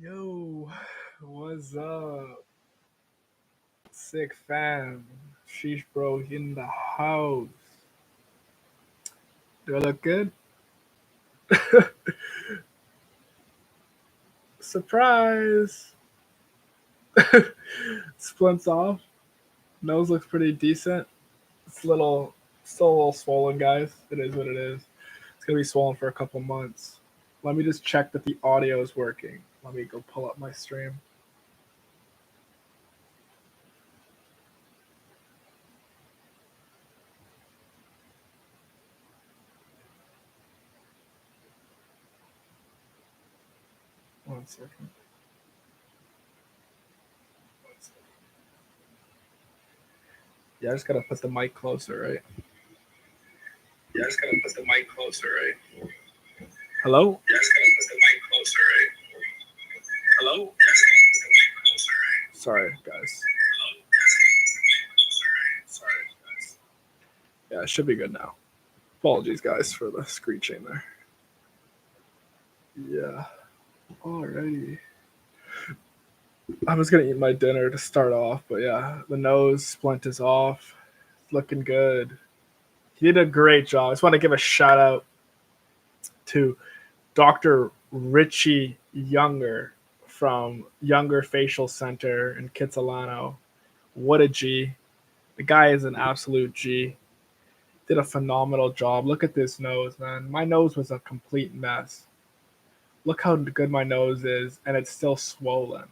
Yo, what's up? Sick fam. Sheesh Bro in the house. Do I look good? Surprise! Splints off. Nose looks pretty decent. It's still a little swollen, guys. It is what it is. It's gonna be swollen for a couple months. Let me just check that the audio is working. Let me go pull up my stream. One second. Yeah, I just gotta put the mic closer, right? Hello? Sorry, guys. Yeah, it should be good now. Apologies, guys, for the screeching there. Yeah. Alrighty. I was gonna eat my dinner to start off, but yeah, the nose splint is off. It's looking good. He did a great job. I just want to give a shout out to Dr. Richie Younger from Younger Facial Center in Kitsilano. What a G. The guy is an absolute G. Did a phenomenal job. Look at this nose, man. My nose was a complete mess. Look how good my nose is, and it's still swollen.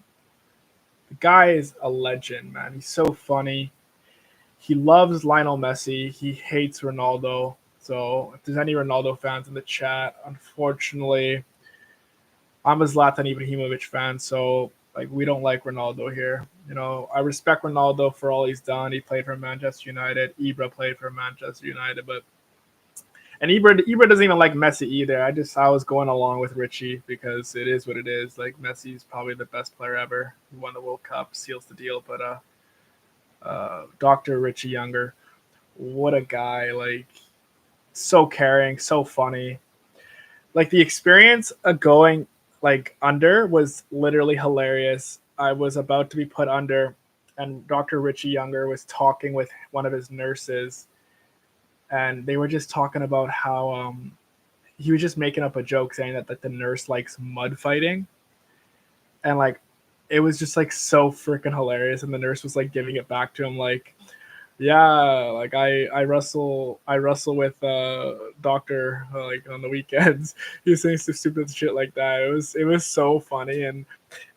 The guy is a legend, man. He's so funny. He loves Lionel Messi. He hates Ronaldo. So if there's any Ronaldo fans in the chat, unfortunately, I'm a Zlatan Ibrahimovic fan, so like we don't like Ronaldo here. You know, I respect Ronaldo for all he's done. He played for Manchester United. Ibra played for Manchester United, and Ibra doesn't even like Messi either. I was going along with Richie because it is what it is. Like Messi's probably the best player ever. He won the World Cup, seals the deal. But Dr. Richie Younger, what a guy! Like so caring, so funny. Like the experience of going like under was literally hilarious. I was about to be put under, and Dr. Richie Younger was talking with one of his nurses, and they were just talking about how he was just making up a joke saying that the nurse likes mud fighting, and like it was just like so freaking hilarious. And the nurse was like giving it back to him like, yeah, like I wrestle with doctor like on the weekends. He was saying some stupid shit like that. It was so funny, and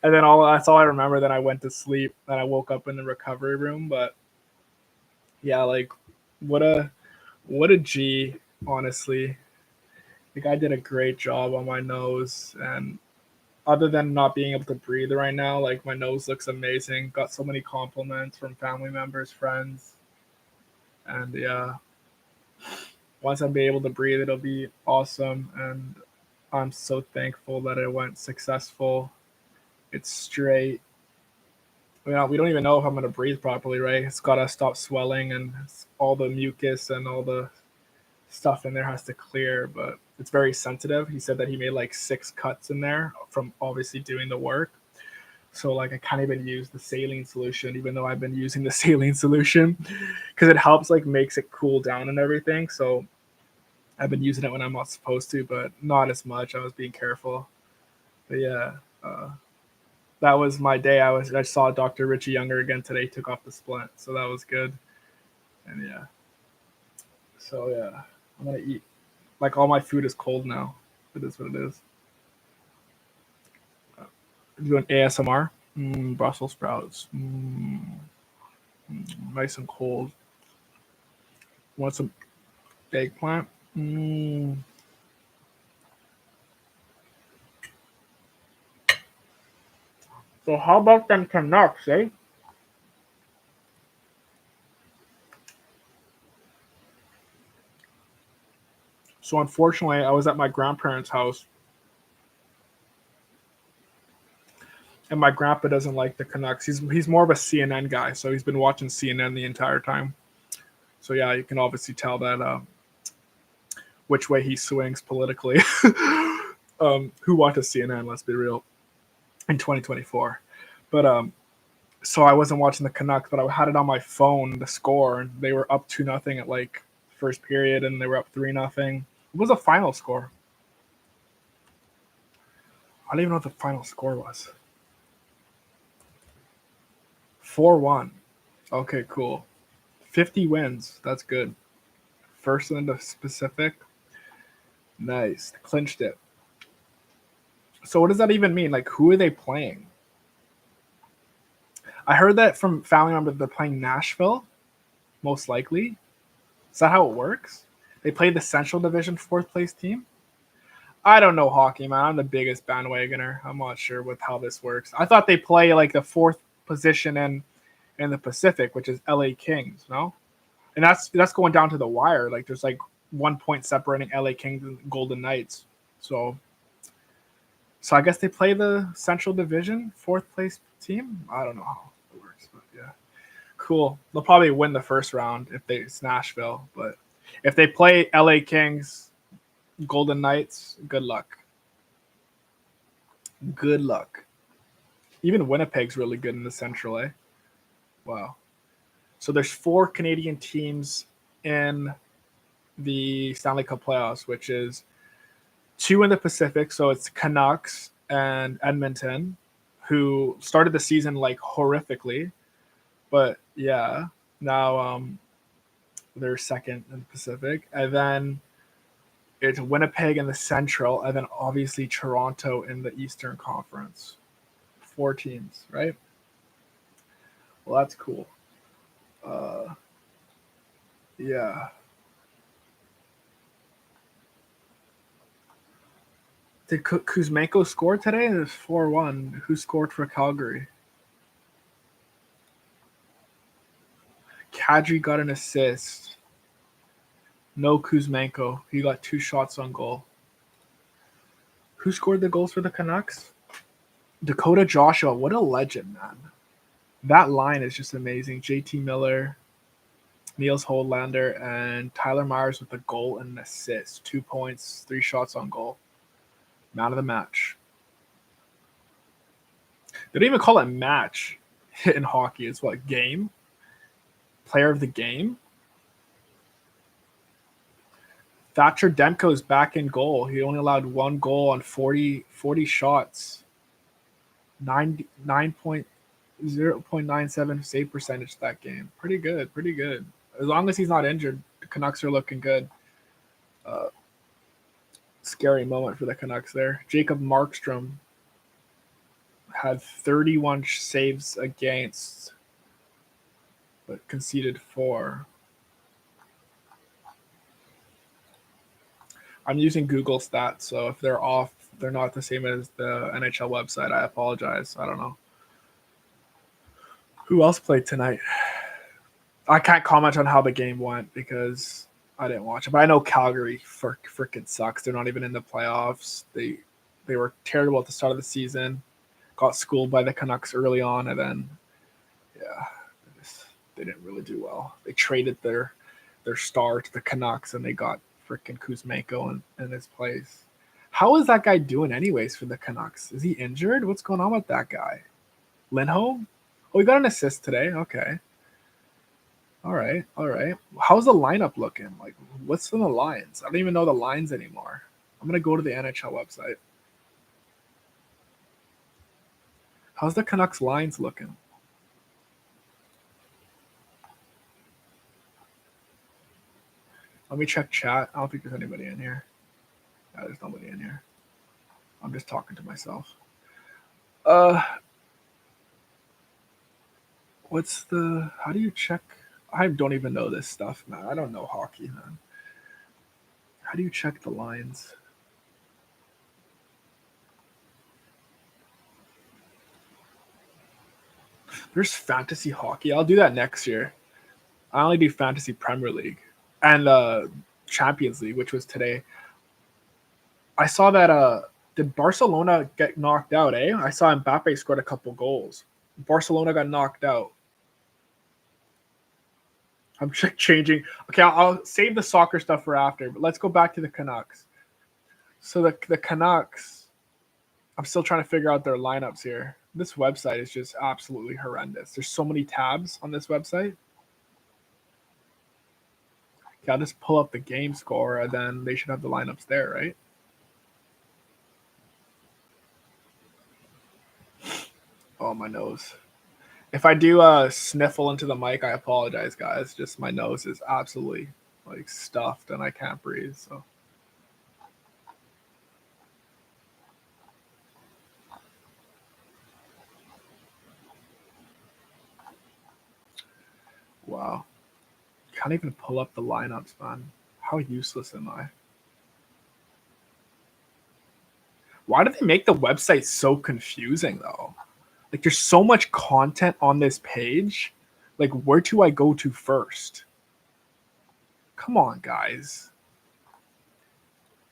then that's all I remember. Then I went to sleep and I woke up in the recovery room. But yeah, like what a G, honestly. The guy did a great job on my nose, and other than not being able to breathe right now, like my nose looks amazing. Got so many compliments from family members, friends, and yeah, once I'm able to breathe, it'll be awesome. And I'm so thankful that it went successful. It's straight. We don't even know if I'm gonna breathe properly, right? It's gotta stop swelling, and all the mucus and all the stuff in there has to clear. But it's very sensitive. He said that he made like 6 cuts in there from obviously doing the work. So like I can't even use the saline solution, even though I've been using the saline solution because it helps like makes it cool down and everything. So I've been using it when I'm not supposed to, but not as much. I was being careful. But yeah, that was my day. I saw Dr. Richie Younger again today. Took off the splint, so that was good. And yeah, so yeah, I'm gonna eat. Like all my food is cold now. It is what it is. Doing ASMR. Brussels sprouts. Nice and cold. Want some eggplant? So how about them Canucks, eh? So unfortunately, I was at my grandparents' house, And my grandpa doesn't like the Canucks. He's more of a CNN guy, so he's been watching CNN the entire time. So yeah, you can obviously tell that which way he swings politically. Who watches CNN? Let's be real. In 2024, but so I wasn't watching the Canucks, but I had it on my phone, the score, and they were up 2-0 at like first period, and they were up 3-0. What was the final score? I don't even know what the final score was. 4-1. Okay, cool. 50 wins. That's good. First in the Pacific. Nice. Clinched it. So what does that even mean? Like, who are they playing? I heard that from family members they're playing Nashville, most likely. Is that how it works? They play the Central Division 4th place team? I don't know hockey, man. I'm the biggest bandwagoner. I'm not sure with how this works. I thought they play like the 4th position in the Pacific, which is LA Kings, no? And that's going down to the wire. Like there's like 1 point separating LA Kings and Golden Knights. So I guess they play the Central Division 4th place team. I don't know how it works, but yeah. Cool. They'll probably win the first round if it's Nashville, but if they play LA Kings, Golden Knights, good luck. Good luck. Even Winnipeg's really good in the Central, eh? Wow. So there's 4 Canadian teams in the Stanley Cup playoffs, which is 2 in the Pacific. So it's Canucks and Edmonton, who started the season like horrifically. But yeah, now they're second in the Pacific. And then it's Winnipeg in the Central, and then obviously Toronto in the Eastern Conference. 4 teams, right? Well, that's cool. Yeah. Did Kuzmenko score today? It was 4-1. Who scored for Calgary? Kadri got an assist. No Kuzmenko. He got 2 shots on goal. Who scored the goals for the Canucks? Dakota Joshua. What a legend, man. That line is just amazing. JT Miller, Niels Hollander, and Tyler Myers with a goal and an assist. 2 points, 3 shots on goal. Man of the match. They don't even call it match in hockey. It's what, game? Player of the game? Thatcher Demko is back in goal. He only allowed 1 goal on 40 shots. 0.97 save percentage that game. Pretty good. As long as he's not injured, the Canucks are looking good. Scary moment for the Canucks there. Jacob Markstrom had 31 saves against, but conceded 4. I'm using Google Stats, so if they're off, they're not the same as the NHL website. I apologize. I don't know. Who else played tonight? I can't comment on how the game went because I didn't watch it. But I know Calgary freaking sucks. They're not even in the playoffs. They were terrible at the start of the season. Got schooled by the Canucks early on, and then they didn't really do well. They traded their star to the Canucks, and they got freaking Kuzmenko in his place. How is that guy doing anyways for the Canucks? Is he injured? What's going on with that guy? Lindholm? Oh, he got an assist today. Okay. All right. How's the lineup looking? Like, what's in the lines? I don't even know the lines anymore. I'm going to go to the NHL website. How's the Canucks lines looking? Let me check chat. I don't think there's anybody in here. Yeah, there's nobody in here. I'm just talking to myself. How do you check? I don't even know this stuff, man. I don't know hockey, man. How do you check the lines? There's fantasy hockey. I'll do that next year. I only do fantasy Premier League and Champions League, which was today. I saw that Did Barcelona get knocked out, eh? I saw Mbappe scored a couple goals. Barcelona got knocked out. I'm changing. Okay, I'll save the soccer stuff for after, but let's go back to the Canucks. So the Canucks, I'm still trying to figure out their lineups here. This website is just absolutely horrendous. There's so many tabs on this website. Okay, I'll just pull up the game score, and then they should have the lineups there, right? Oh, my nose. If I do sniffle into the mic, I apologize, guys. Just my nose is absolutely like stuffed, and I can't breathe. So. Wow. Can't even pull up the lineups, man. How useless am I? Why do they make the website so confusing, though? Like, there's so much content on this page. Like, where do I go to first? Come on, guys.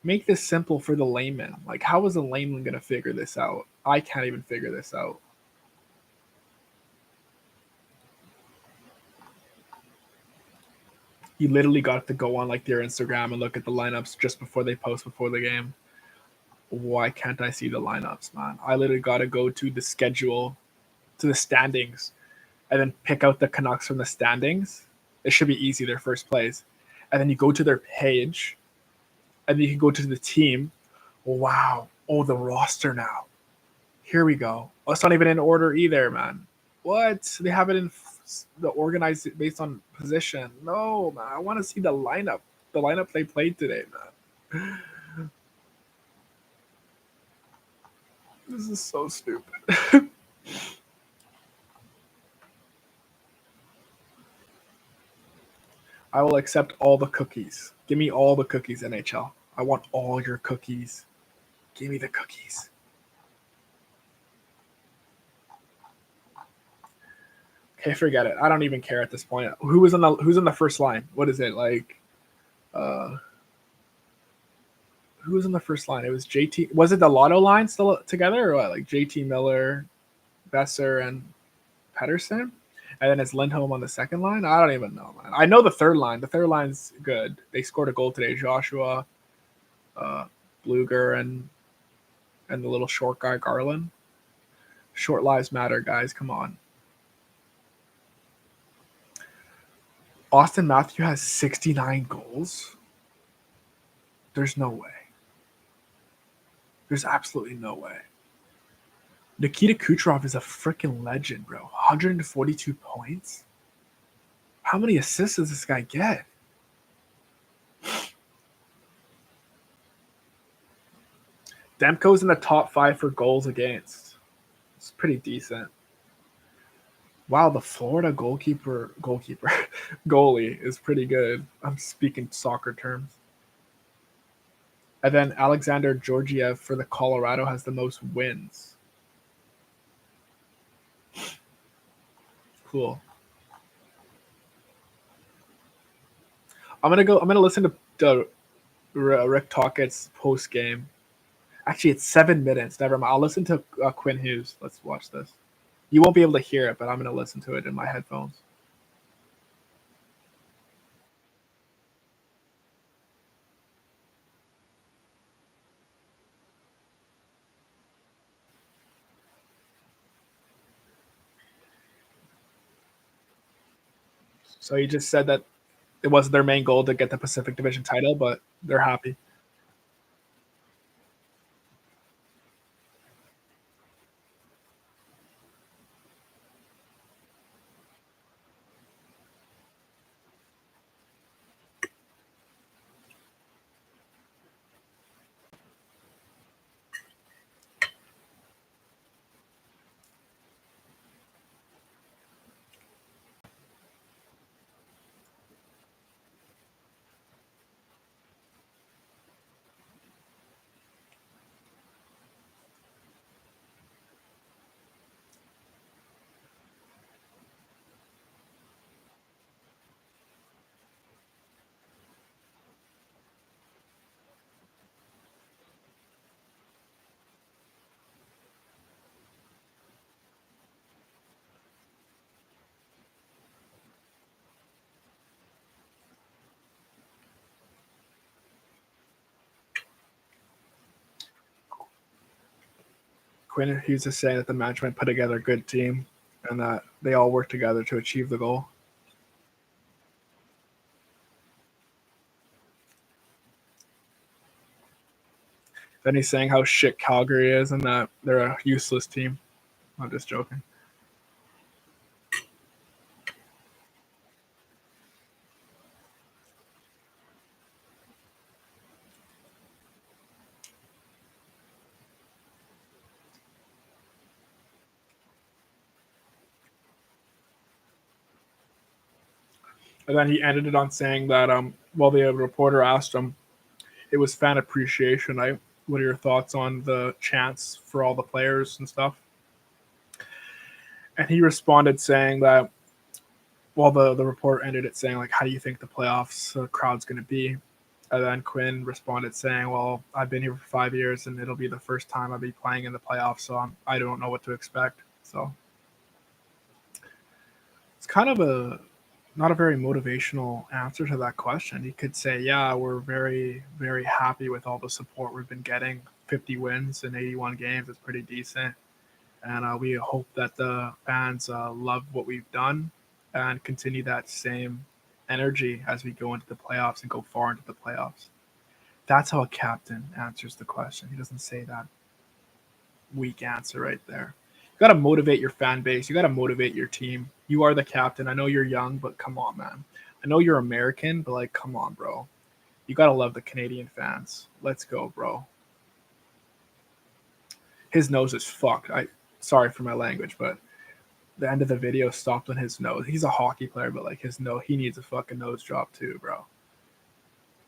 Make this simple for the layman. Like, how is a layman going to figure this out? I can't even figure this out. You literally got to go on like their Instagram and look at the lineups just before they post before the game. Why can't I see the lineups, man? I literally got to go to the schedule, to the standings, and then pick out the Canucks from the standings. It should be easy, their first place. And then you go to their page, and then you can go to the team. Wow. Oh, the roster now. Here we go. Oh, it's not even in order either, man. What? They have it in the organized based on position. No, man. I want to see the lineup. The lineup they played today, man. This is so stupid. I will accept all the cookies. Give me all the cookies, NHL. I want all your cookies. Give me the cookies. Okay, forget it. I don't even care at this point. Who's in the first line? What is it like? Who was in the first line? It was JT. Was it the Lotto line still together, or what? Like JT Miller, Besser, and Pedersen? And then it's Lindholm on the second line. I don't even know, man. I know the third line. The third line's good. They scored a goal today. Joshua, Bluger, and the little short guy Garland. Short lives matter, guys. Come on. Austin Matthew has 69 goals. There's no way. There's absolutely no way. Nikita Kucherov is a freaking legend, bro. 142 points. How many assists does this guy get? Demko's in the top 5 for goals against. It's pretty decent. Wow, the Florida goalie is pretty good. I'm speaking soccer terms. And then Alexander Georgiev for the Colorado has the most wins. Cool. I'm gonna listen to Rick Tockett's post game. Actually, it's 7 minutes. Never mind. I'll listen to Quinn Hughes. Let's watch this. You won't be able to hear it, but I'm gonna listen to it in my headphones. So he just said that it wasn't their main goal to get the Pacific Division title, but they're happy. Quinn, he was just saying that the management put together a good team and that they all work together to achieve the goal. Then he's saying how shit Calgary is and that they're a useless team. I'm just joking. And then he ended it on saying that while the reporter asked him, it was fan appreciation night. What are your thoughts on the chants for all the players and stuff? And he responded saying that, well, the report ended it saying, like, how do you think the playoffs crowd's going to be? And then Quinn responded saying, well, I've been here for 5 years and it'll be the first time I'll be playing in the playoffs, so I don't know what to expect. So it's kind of not a very motivational answer to that question. He could say, yeah, we're very, very happy with all the support we've been getting. 50 wins in 81 games is pretty decent. And we hope that the fans love what we've done and continue that same energy as we go into the playoffs and go far into the playoffs. That's how a captain answers the question. He doesn't say that weak answer right there. You got to motivate your fan base. You got to motivate your team. You are the captain. I know you're young, but come on, man. I know you're American, but like, come on, bro. You got to love the Canadian fans. Let's go, bro. His nose is fucked. Sorry for my language, but the end of the video stopped on his nose. He's a hockey player, but like his nose, he needs a fucking nose job too, bro.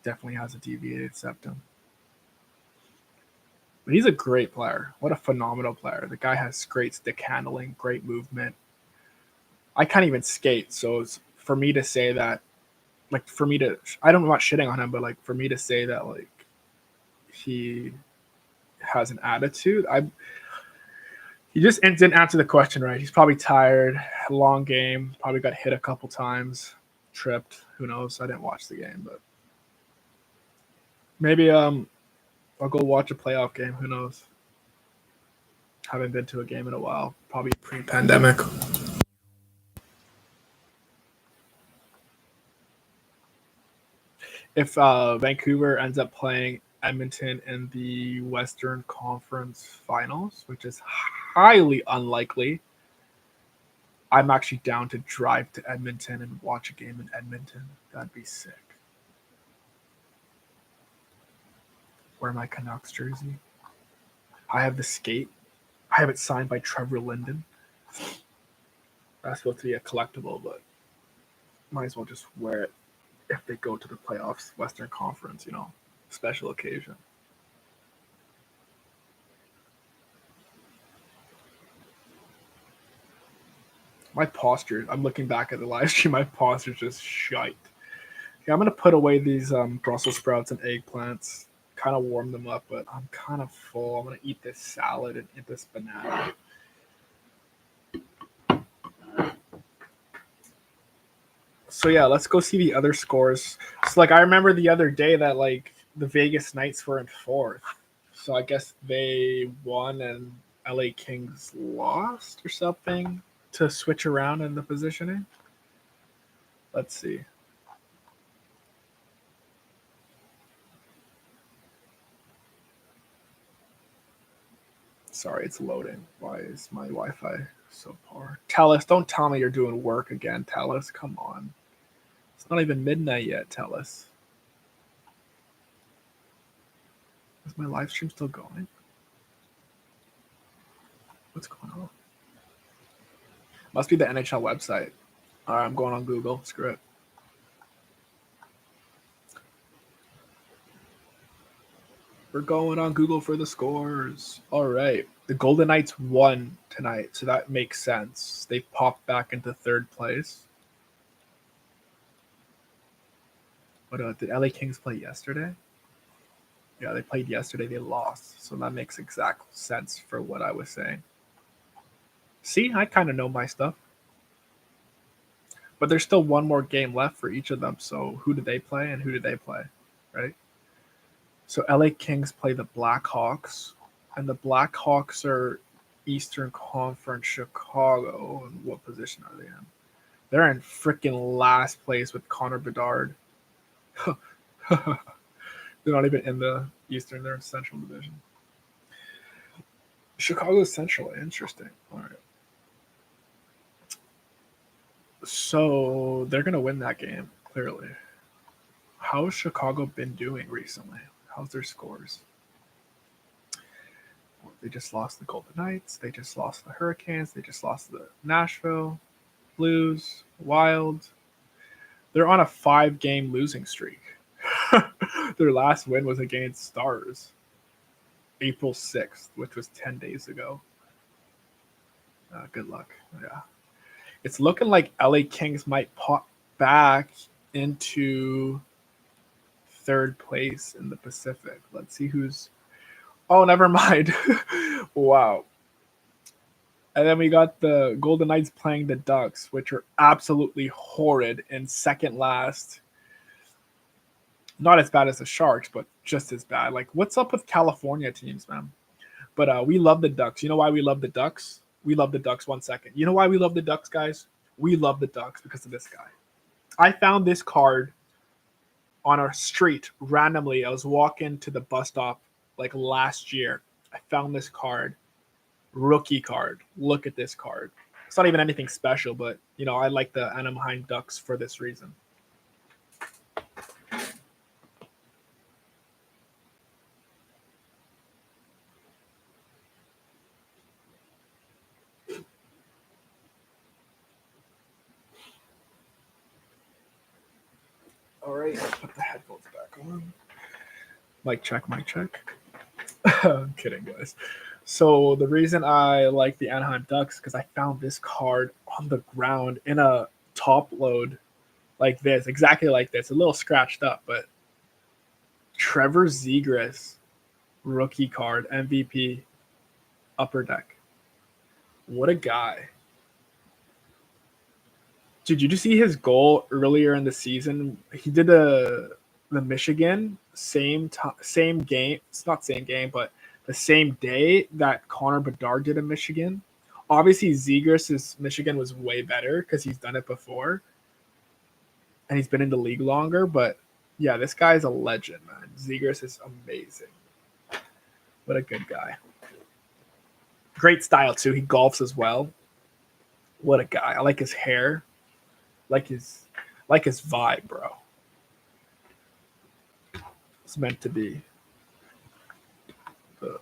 Definitely has a deviated septum. But he's a great player. What a phenomenal player. The guy has great stick handling, great movement. I can't even skate, so it's for me to say that, like, I'm not shitting on him, but like for me to say that, like, he has an attitude, he just didn't answer the question right. He's probably tired, long game, probably got hit a couple times, tripped. Who knows? I didn't watch the game, but maybe I'll go watch a playoff game. Who knows? Haven't been to a game in a while. Probably pre-pandemic. If Vancouver ends up playing Edmonton in the Western Conference Finals, which is highly unlikely, I'm actually down to drive to Edmonton and watch a game in Edmonton. That'd be sick. Wear my Canucks jersey. I have the skate. I have it signed by Trevor Linden. That's supposed to be a collectible, but might as well just wear it if they go to the playoffs, Western Conference, special occasion. My posture, I'm looking back at the live stream, my posture's just shite. Okay, I'm going to put away these Brussels sprouts and eggplants, kind of warm them up, but I'm kind of full. I'm going to eat this salad and eat this banana. So yeah, let's go see the other scores. So like I remember the other day that like the Vegas Knights were in fourth. So I guess they won and LA Kings lost or something to switch around in the positioning. Let's see. Sorry, it's loading. Why is my Wi-Fi so poor? Telus, don't tell me you're doing work again, Telus. Come on. It's not even midnight yet, Telus. Is my live stream still going? What's going on? Must be the NHL website. All right, I'm going on Google. Screw it. We're going on Google for the scores. All right. The Golden Knights won tonight, so that makes sense. They popped back into third place. But did LA Kings play yesterday? Yeah, they played yesterday. They lost, so that makes exact sense for what I was saying. See, I kind of know my stuff. But there's still one more game left for each of them, so who did they play and who did they play, right? So LA Kings play the Blackhawks, and the Blackhawks are Eastern Conference Chicago. And what position are they in? They're in freaking last place with Connor Bedard. They're not even in the Eastern. They're in Central Division. Chicago is Central. Interesting. All right. So they're going to win that game, clearly. How has Chicago been doing recently? How's their scores? They just lost the Golden Knights. They just lost the Hurricanes. They just lost the Nashville Blues, Wild. They're on a 5-game losing streak. Their last win was against Stars, April 6th, which was 10 days ago. Good luck. Yeah. It's looking like LA Kings might pop back into third place in the Pacific. Let's see who's... Oh, never mind. Wow. And then we got the Golden Knights playing the Ducks, which are absolutely horrid in second last. Not as bad as the Sharks, but just as bad. Like, what's up with California teams, man? But we love the Ducks. You know why we love the Ducks? We love the Ducks. 1 second. You know why we love the Ducks, guys? We love the Ducks because of this guy. I found this card on our street randomly. I was walking to the bus stop like last year. I found this card. Rookie card. Look at this card. It's not even anything special, but you know, I like the Anaheim Ducks for this reason. All right, I'll put the headphones back on. Mic check, mic check. I'm kidding, guys. So the reason I like the Anaheim Ducks because I found this card on the ground in a top load like this, exactly like this, a little scratched up, but Trevor Zegras, rookie card, MVP, upper deck. What a guy. Did you see his goal earlier in the season? He did the Michigan same game. It's not same game, but the same day that Connor Bedard did in Michigan. Obviously, Zegras' Michigan was way better because he's done it before, and he's been in the league longer. But yeah, this guy is a legend, man. Zegras is amazing. What a good guy. Great style too. He golfs as well. What a guy. I like his hair. Like his vibe, bro. It's meant to be. But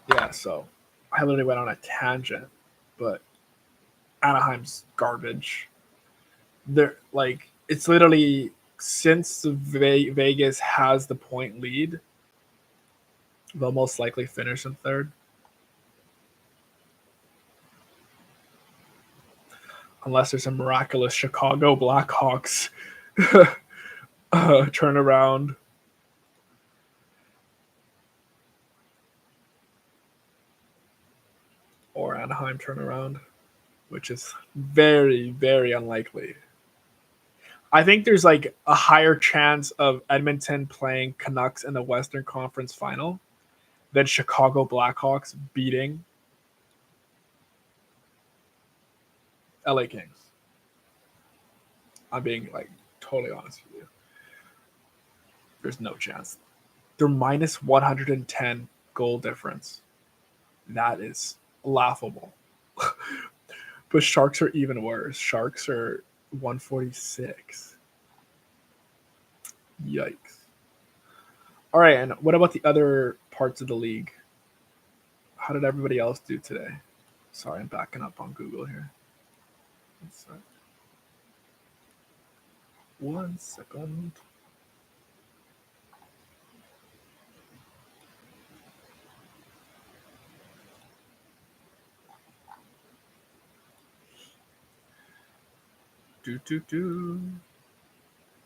yeah, so I literally went on a tangent, but Anaheim's garbage. They're like, it's literally since Vegas has the point lead, they'll most likely finish in third. Unless there's a miraculous Chicago Blackhawks turnaround. Or Anaheim turnaround, which is very, very unlikely. I think there's like a higher chance of Edmonton playing Canucks in the Western Conference Final than Chicago Blackhawks beating LA Kings. I'm being like totally honest with you. There's no chance. They're minus 110 goal difference. That is laughable. But Sharks are even worse. Sharks are 146. Yikes. All right, and what about the other parts of the league? How did everybody else do today? Sorry, I'm backing up on Google here. 1 second.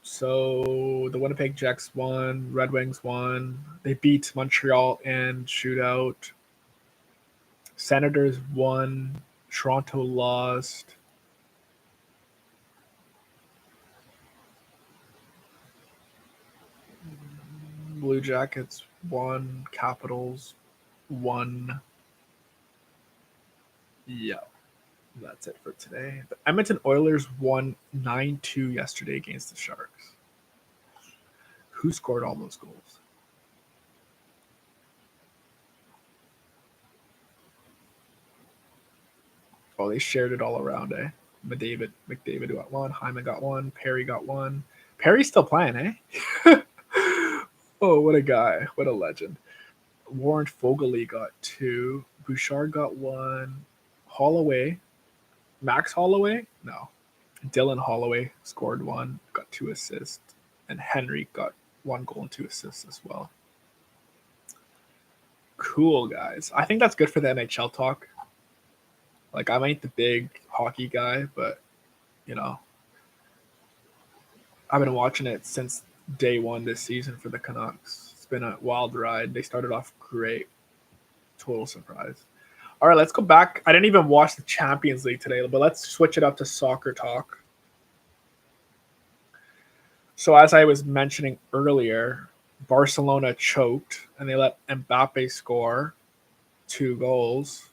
So the Winnipeg Jets won, Red Wings won. They beat Montreal in shootout. Senators won, Toronto lost. Blue Jackets won, Capitals won. Yeah, that's it for today. The Edmonton Oilers won 9-2 yesterday against the Sharks. Who scored all those goals? Oh, they shared it all around, eh? McDavid got one. Hyman got one. Perry got one. Perry's still playing, eh? Oh, what a guy. What a legend. Warren Foegele got two. Bouchard got one. Holloway. Max Holloway? No. Dylan Holloway scored one, got 2 assists. And Henry got 1 goal and 2 assists as well. Cool, guys. I think that's good for the NHL talk. Like, I ain't the big hockey guy, but, you know, I've been watching it since day one this season for the Canucks. It's been a wild ride. They started off great. Total surprise. All right, let's go back. I didn't even watch the Champions League today, but let's switch it up to soccer talk. So as I was mentioning earlier, Barcelona choked and they let Mbappe score 2 goals,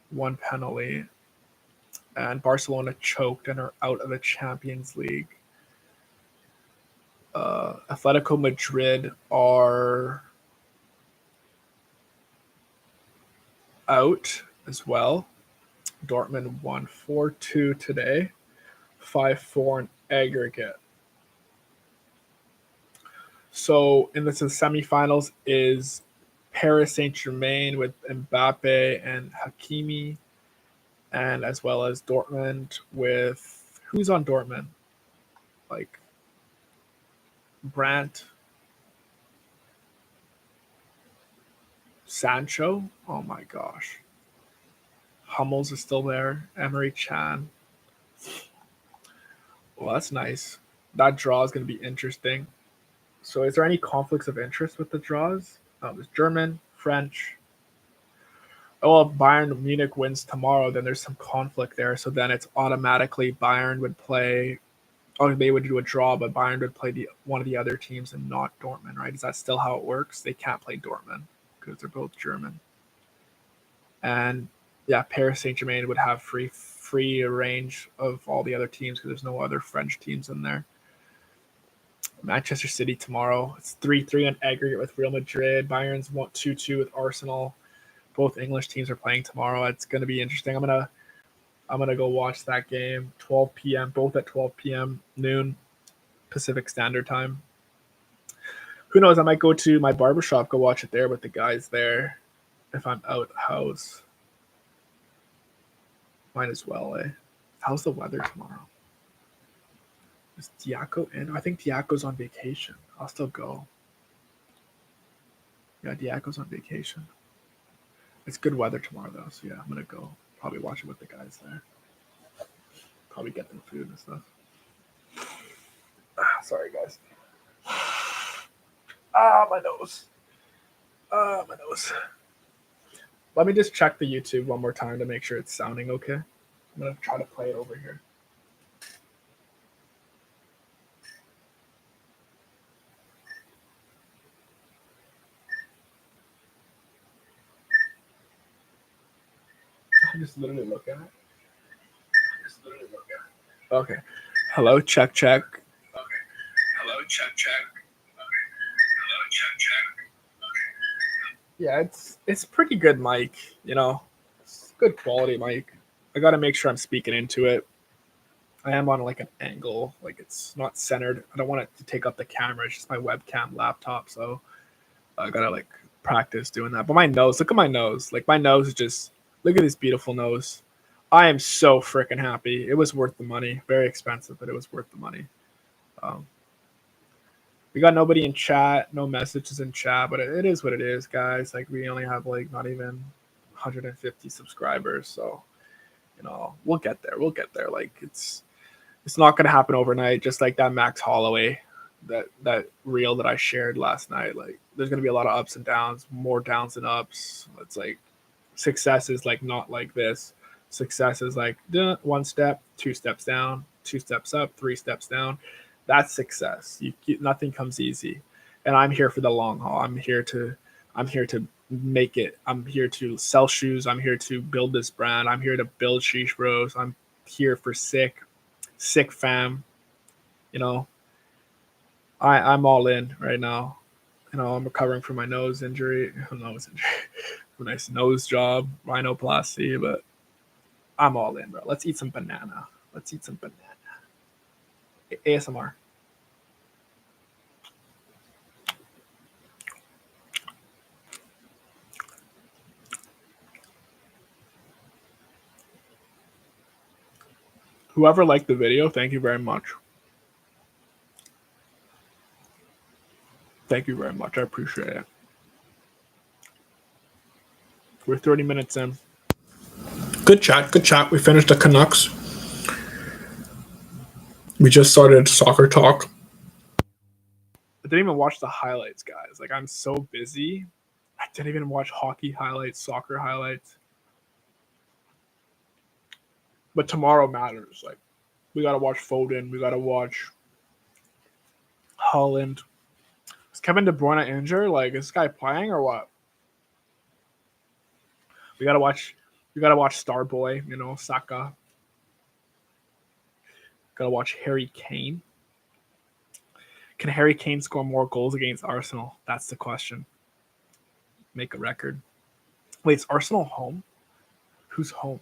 1 penalty, and Barcelona choked and are out of the Champions League. Atletico Madrid are out as well. Dortmund won 4-2 today, 5-4 in aggregate. So in the semifinals is Paris Saint-Germain with Mbappe and Hakimi, and as well as Dortmund with who's on Dortmund? Like Brandt, Sancho. Oh my gosh. Hummels is still there. Emery Chan. Well, that's nice. That draw is going to be interesting. So, is there any conflicts of interest with the draws? There's German, French. Oh, if Bayern Munich wins tomorrow, then there's some conflict there. So then it's automatically Bayern would play. Oh, they would do a draw, but Bayern would play one of the other teams and not Dortmund, right? Is that still how it works? They can't play Dortmund because they're both German. And yeah, Paris Saint-Germain would have free range of all the other teams because there's no other French teams in there. Manchester City tomorrow. It's 3-3 on aggregate with Real Madrid. Bayern's 2-2 with Arsenal. Both English teams are playing tomorrow. It's going to be interesting. I'm gonna go watch that game. 12 p.m. Both at 12 p.m. noon Pacific Standard Time. Who knows? I might go to my barbershop, go watch it there with the guys there. If I'm out the house, might as well. How's the weather tomorrow? Is Diaco in? I think Diaco's on vacation. I'll still go. Yeah, Diaco's on vacation. It's good weather tomorrow, though. So, yeah, I'm going to go probably watch it with the guys there. Probably get them food and stuff. Sorry, guys. My nose. My nose. Let me just check the YouTube one more time to make sure it's sounding okay. I'm going to try to play it over here. I just literally look at it. Okay. Hello, check. Okay. Hello, check. Okay. Hello, check. Okay. Yeah, it's pretty good mic, you know. It's good quality mic. I got to make sure I'm speaking into it. I am on like an angle, like it's not centered. I don't want it to take up the camera. It's just my webcam laptop, so I got to like practice doing that. But my nose, look at my nose. Like my nose is just look at this beautiful nose. I am so freaking happy. It was worth the money. Very expensive, but it was worth the money. We got nobody in chat, no messages in chat, but it is what it is, guys. Like we only have like not even 150 subscribers, so you know we'll get there. We'll get there. Like it's not gonna happen overnight. Just like that Max Holloway, that reel that I shared last night. Like there's gonna be a lot of ups and downs, more downs than ups. It's like success is like not like this. Success is like 1 step, 2 steps down, 2 steps up, 3 steps down. That's success. Nothing comes easy, and I'm here for the long haul. I'm here to make it. I'm here to sell shoes. I'm here to build this brand. I'm here to build Sheesh Bros. I'm here for sick fam. You know, I'm all in right now. You know, I'm recovering from my nose injury. Nose injury. A nice nose job, rhinoplasty, but I'm all in, bro. Let's eat some banana. Let's eat some banana. ASMR. Whoever liked the video, thank you very much. Thank you very much. I appreciate it. We're 30 minutes in. Good chat. Good chat. We finished the Canucks. We just started soccer talk. I didn't even watch the highlights, guys. Like, I'm so busy. I didn't even watch hockey highlights, soccer highlights. But tomorrow matters. Like, we got to watch Foden. We got to watch Holland. Is Kevin De Bruyne injured? Like, is this guy playing or what? We got to watch Starboy, you know, Saka. Got to watch Harry Kane. Can Harry Kane score more goals against Arsenal? That's the question. Make a record. Wait, is Arsenal home? Who's home?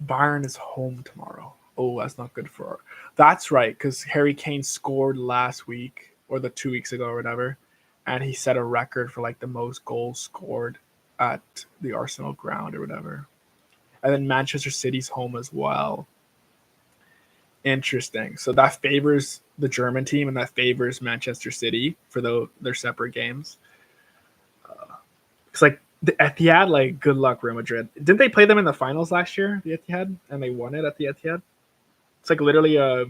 Bayern is home tomorrow. Oh, that's not good for her. That's right, because Harry Kane scored last week or the 2 weeks ago or whatever, and he set a record for like the most goals scored at the Arsenal ground or whatever. And then Manchester City's home as well. Interesting. So that favors the German team and that favors Manchester City for their separate games. It's like the Etihad, like good luck Real Madrid. Didn't they play them in the finals last year, the Etihad, and they won it at the Etihad? It's like literally a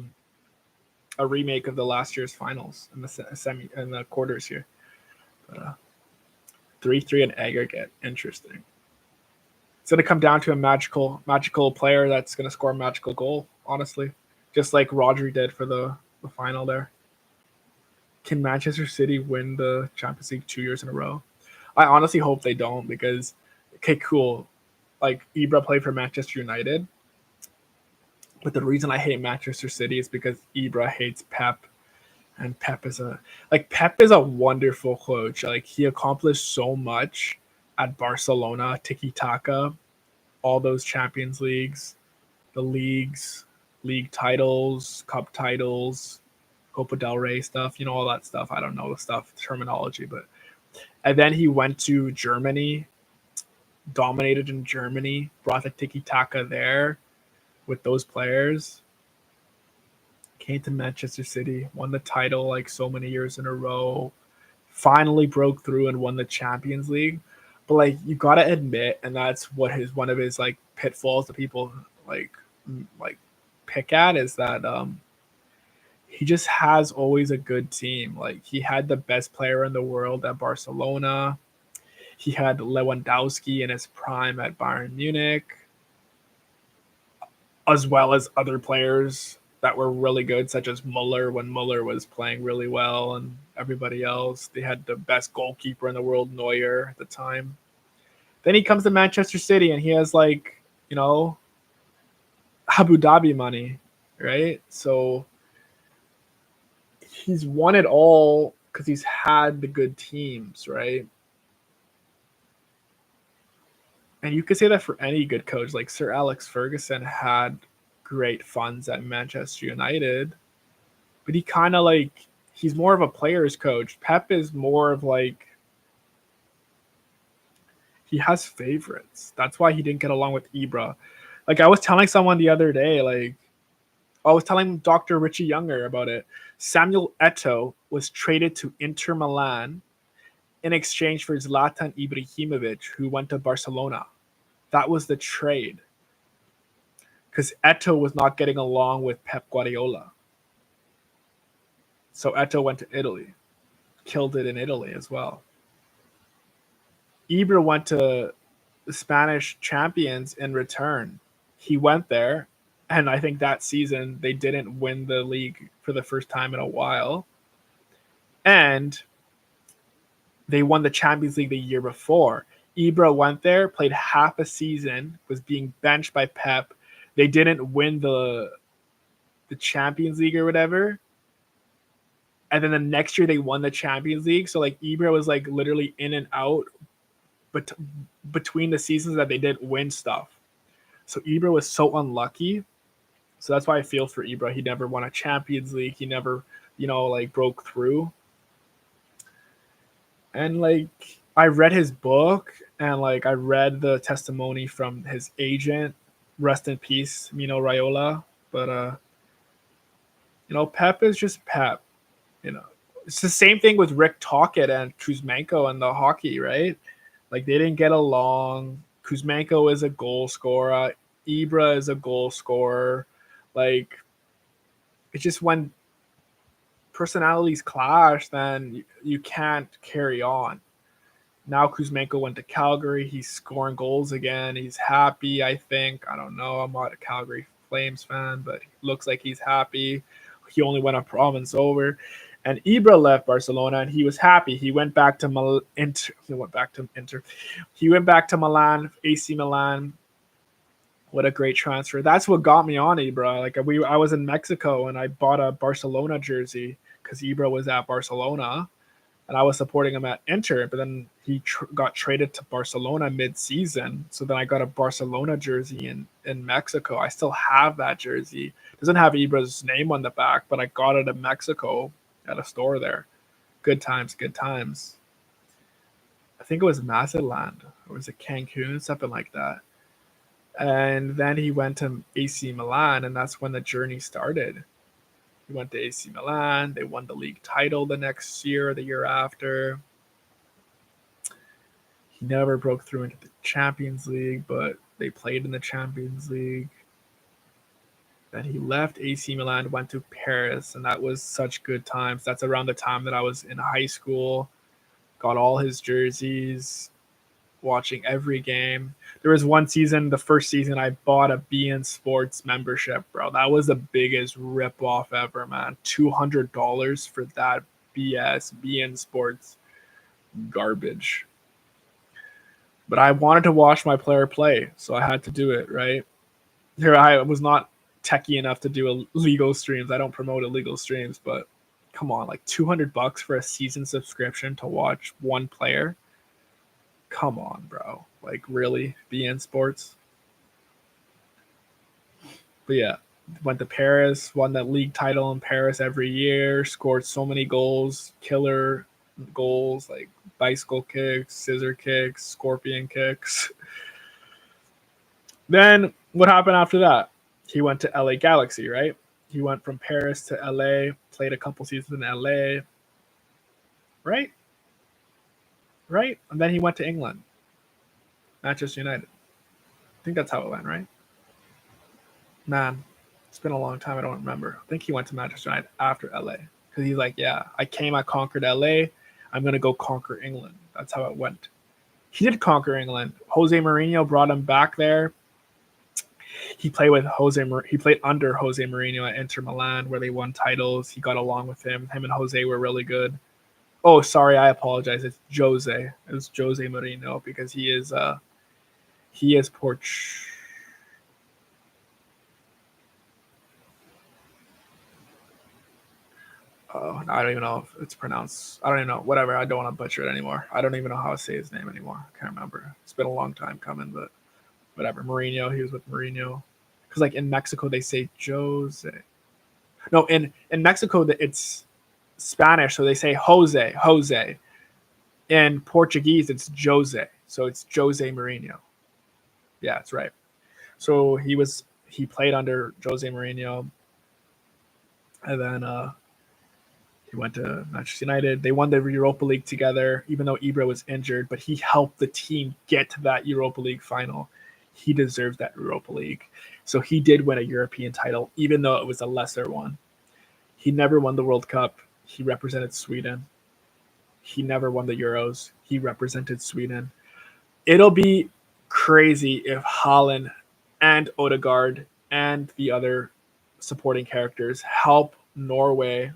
remake of the last year's finals in the quarters here. 3-3 in aggregate. Interesting. It's gonna come down to a magical player that's gonna score a magical goal. Honestly, just like Rodri did for the final there. Can Manchester City win the Champions League 2 years in a row? I honestly hope they don't because, okay, cool. Like, Ibra played for Manchester United. But the reason I hate Manchester City is because Ibra hates Pep. And Pep is a wonderful coach. Like, he accomplished so much at Barcelona, tiki-taka, all those Champions Leagues, the leagues, league titles, cup titles, Copa del Rey stuff, you know, all that stuff. I don't know the stuff, terminology, but and then he went to Germany, dominated in Germany, brought the tiki-taka there with those players, came to Manchester City, won the title like so many years in a row, finally broke through and won the Champions League. But like, you gotta admit, and that's what one of his like pitfalls that people like pick at, is that he just has always a good team. Like, he had the best player in the world at Barcelona. He had Lewandowski in his prime at Bayern Munich, as well as other players that were really good, such as Muller when Muller was playing really well, and everybody else. They had the best goalkeeper in the world, Neuer, at the time. Then he comes to Manchester City and he has, like, you know, Abu Dhabi money, right? So he's won it all because he's had the good teams, right? And you could say that for any good coach. Like, Sir Alex Ferguson had great funds at Manchester United, but he kind of like, he's more of a player's coach. Pep is more of like, he has favorites. That's why he didn't get along with Ibra. Like, I was telling someone the other day, like, I was telling Dr. Richie Younger about it. Samuel Eto'o was traded to Inter Milan in exchange for Zlatan Ibrahimovic, who went to Barcelona. That was the trade. Because Eto'o was not getting along with Pep Guardiola. So Eto'o went to Italy. Killed it in Italy as well. Ibra went to the Spanish champions in return. He went there, and I think that season they didn't win the league for the first time in a while. And They won the Champions League the year before. Ibra went there, played half a season, was being benched by Pep. They didn't win the Champions League or whatever. And then the next year they won the Champions League. So like Ibra was like literally in and out, but between the seasons that they didn't win stuff. So Ibra was so unlucky. So that's why I feel for Ibra. He never won a Champions League. He never, like broke through. And like I read his book and like I read the testimony from his agent. Rest in peace, Mino Raiola. But Pep is just Pep. It's the same thing with Rick Tocchet and Kuzmenko and the hockey, right? Like they didn't get along. Kuzmenko is a goal scorer. Ibra is a goal scorer. Like it's just when personalities clash, then you can't carry on. Now Kuzmenko went to Calgary. He's scoring goals again. He's happy, I think. I don't know. I'm not a Calgary Flames fan, but it looks like he's happy. He only went a province over. And Ibra left Barcelona, and he was happy. He went back to Inter. He went back to Inter. He went back to Milan, AC Milan. What a great transfer! That's what got me on Ibra. Like I was in Mexico, and I bought a Barcelona jersey because Ibra was at Barcelona, and I was supporting him at Inter. But then he got traded to Barcelona mid-season, so then I got a Barcelona jersey in Mexico. I still have that jersey. It doesn't have Ibra's name on the back, but I got it in Mexico at a store there. Good times, good times. I think it was Mazatlan or was it Cancun, something like that. And then he went to AC Milan, and that's when the journey started. He went to AC Milan. They won the league title the next year or the year after. He never broke through into the Champions League, but they played in the Champions League. Then he left AC Milan, went to Paris, and that was such good times. That's around the time that I was in high school. Got all his jerseys, watching every game. There was one season, the first season, I bought a BN Sports membership, bro. That was the biggest rip-off ever, man. $200 for that BS, BN Sports garbage. But I wanted to watch my player play, so I had to do it, right? Here, I was not techie enough to do illegal streams. I don't promote illegal streams, but come on, like $200 for a season subscription to watch one player. Come on, bro. Like really, BN Sports. But yeah, went to Paris, won that league title in Paris every year, scored so many goals, killer goals, like bicycle kicks, scissor kicks, scorpion kicks. Then what happened after that? He went to LA Galaxy, right? He went from Paris to LA, played a couple seasons in LA, right? Right? And then he went to England, Manchester United. I think that's how it went, right? Man, it's been a long time. I don't remember. I think he went to Manchester United after LA because he's like, yeah, I conquered LA. I'm going to go conquer England. That's how it went. He did conquer England. Jose Mourinho brought him back there. He played under Jose Mourinho at Inter Milan, where they won titles. He got along with him. Him and Jose were really good. Oh, sorry, I apologize. It's Jose. It's Jose Mourinho because he is Portuguese. Oh, I don't even know if it's pronounced. I don't even know. Whatever. I don't want to butcher it anymore. I don't even know how to say his name anymore. I can't remember. It's been a long time coming, but whatever. Mourinho. He was with Mourinho. Because like in Mexico they say Jose. No, in Mexico it's Spanish, so they say Jose. In Portuguese it's Jose, so it's Jose Mourinho. Yeah, that's right. So he played under Jose Mourinho, and then he went to Manchester United. They won the Europa League together, even though Ibra was injured, but he helped the team get to that Europa League final. He deserved that Europa League. So he did win a European title, even though it was a lesser one. He never won the World Cup. He represented Sweden. He never won the Euros. He represented Sweden. It'll be crazy if Haaland and Odegaard and the other supporting characters help Norway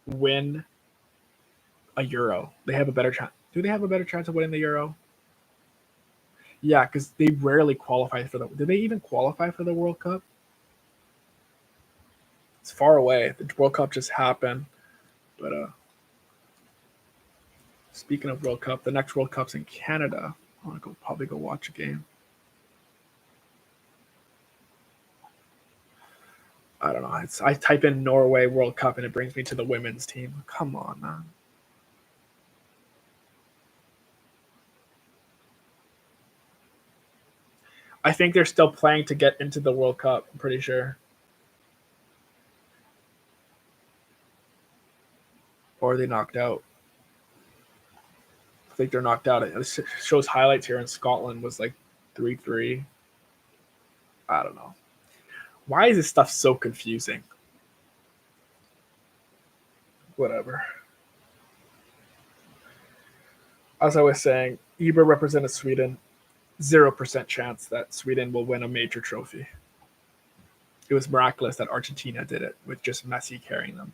win a Euro. They have a better chance. Do they have a better chance of winning the Euro? Yeah, because they rarely qualify for the. Did they even qualify for the World Cup? It's far away. The World Cup just happened. But speaking of World Cup, the next World Cup's in Canada. I want to probably go watch a game. I don't know. I type in Norway World Cup and it brings me to the women's team. Come on, man. I think they're still playing to get into the World Cup. I'm pretty sure. Or they knocked out. I think they're knocked out. It shows highlights here in Scotland was like 3-3. I don't know. Why is this stuff so confusing? Whatever. As I was saying, Ibra represented Sweden. 0% chance that Sweden will win a major trophy. It was miraculous that Argentina did it with just Messi carrying them.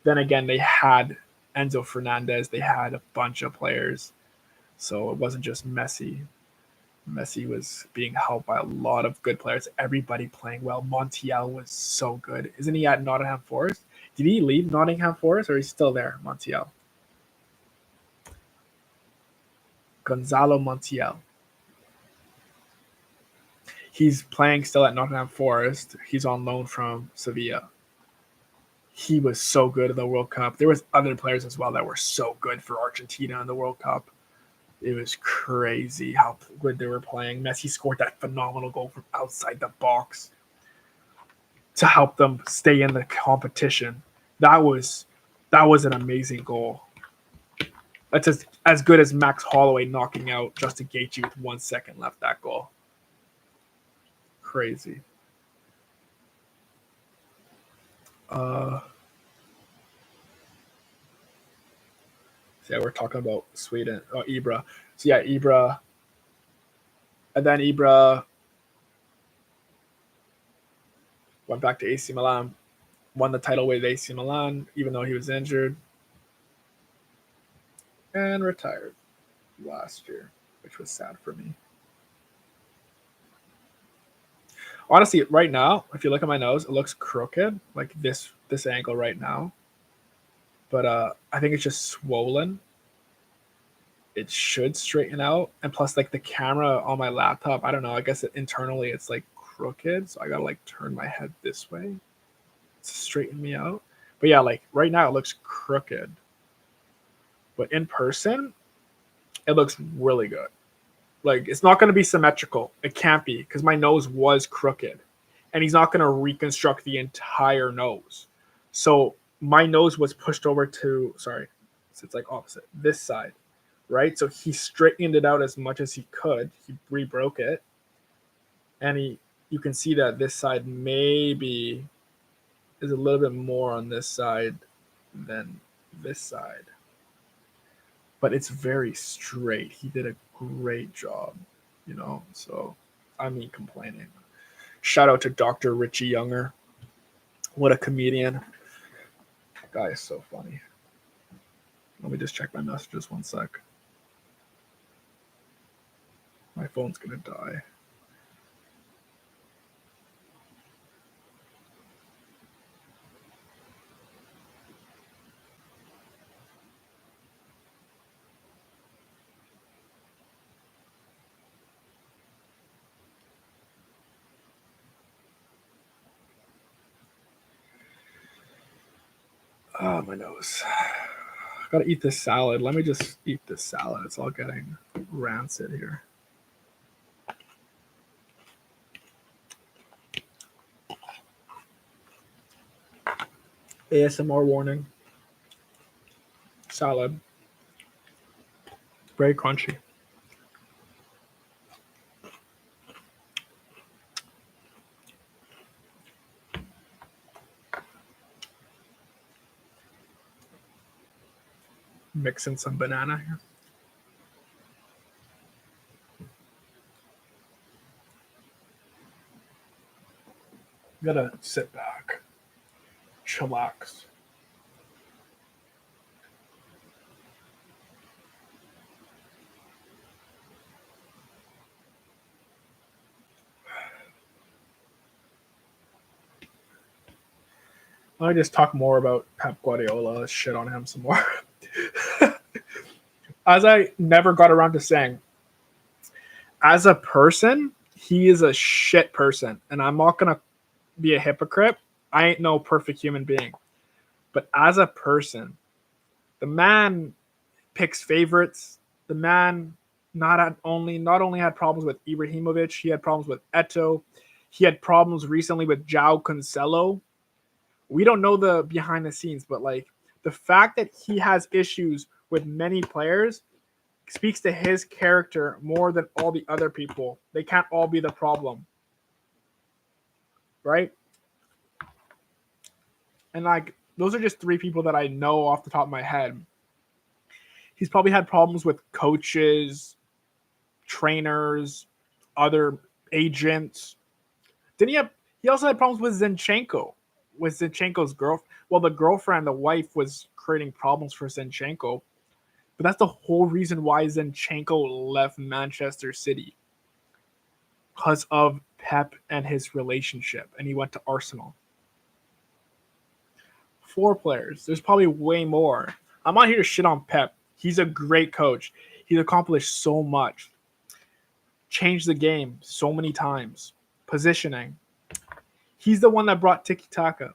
Then again, they had Enzo Fernandez. They had a bunch of players. So it wasn't just Messi. Messi was being helped by a lot of good players. Everybody playing well. Montiel was so good. Isn't he at Nottingham Forest? Did he leave Nottingham Forest or is he still there, Montiel? Gonzalo Montiel. He's playing still at Nottingham Forest. He's on loan from Sevilla. He was so good in the World Cup. There was other players as well that were so good for Argentina in the World Cup. It was crazy how good they were playing. Messi scored that phenomenal goal from outside the box to help them stay in the competition. That was an amazing goal. That's as good as Max Holloway knocking out Justin Gaethje with 1 second left. That goal, crazy. So yeah, we're talking about Sweden. Oh, Ibra. So yeah, Ibra, and then Ibra went back to AC Milan, won the title with AC Milan, even though he was injured, and retired last year, which was sad for me. Honestly, right now, if you look at my nose, it looks crooked, like this angle right now. But I think it's just swollen. It should straighten out, and plus, like the camera on my laptop, I don't know. I guess internally it's like crooked, so I gotta like turn my head this way to straighten me out. But yeah, like right now it looks crooked, but in person it looks really good. Like it's not going to be symmetrical. It can't be because my nose was crooked, and he's not going to reconstruct the entire nose. So my nose was pushed over to so it's like opposite this side, right? So he straightened it out as much as he could. He rebroke it, and you can see that this side maybe is a little bit more on this side than this side, but it's very straight. He did a great job, So I mean, complaining. Shout out to Dr. Richie Younger. What a comedian. Guy is so funny. Let me just check my messages 1 sec. My phone's gonna die. Oh, my nose. Gotta eat this salad. Let me just eat this salad. It's all getting rancid here. ASMR warning. Salad. Very crunchy. Mixing some banana here. Gotta sit back, chillax. Let me just talk more about Pep Guardiola. Let's shit on him some more. As I never got around to saying, as a person, he is a shit person. And I'm not going to be a hypocrite. I ain't no perfect human being. But as a person, the man picks favorites. The man not only had problems with Ibrahimovic, he had problems with Eto'o. He had problems recently with João Cancelo. We don't know the behind the scenes, but like the fact that he has issues with many players speaks to his character more than all the other people. They can't all be the problem. Right? And like those are just three people that I know off the top of my head. He's probably had problems with coaches, trainers, other agents. Didn't he have? He also had problems with Zinchenko. With Zinchenko's girlfriend. Well, the girlfriend, the wife, was creating problems for Zinchenko. But that's the whole reason why Zinchenko left Manchester City. Because of Pep and his relationship. And he went to Arsenal. 4 players. There's probably way more. I'm not here to shit on Pep. He's a great coach. He's accomplished so much. Changed the game so many times. Positioning. He's the one that brought tiki-taka.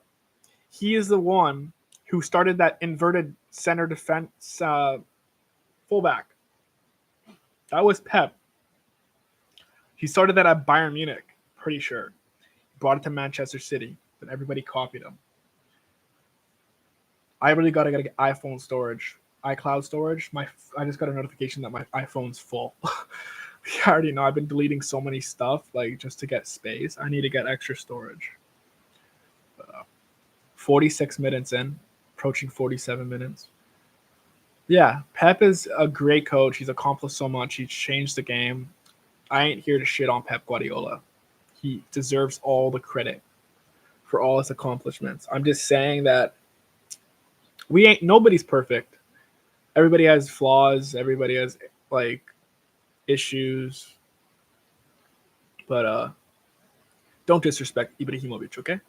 He is the one who started that inverted center defense fullback. That was Pep. He started that at Bayern Munich, pretty sure. Brought it to Manchester City, but everybody copied him. I really got to get iPhone storage, iCloud storage. I just got a notification that my iPhone's full. You already know I've been deleting so many stuff, like just to get space. I need to get extra storage. 46 minutes in, approaching 47 minutes. Yeah, Pep is a great coach. He's accomplished so much. He's changed the game. I ain't here to shit on Pep Guardiola. He deserves all the credit for all his accomplishments. I'm just saying that nobody's perfect. Everybody has flaws. Everybody has like issues. But don't disrespect Ibrahimovic, okay?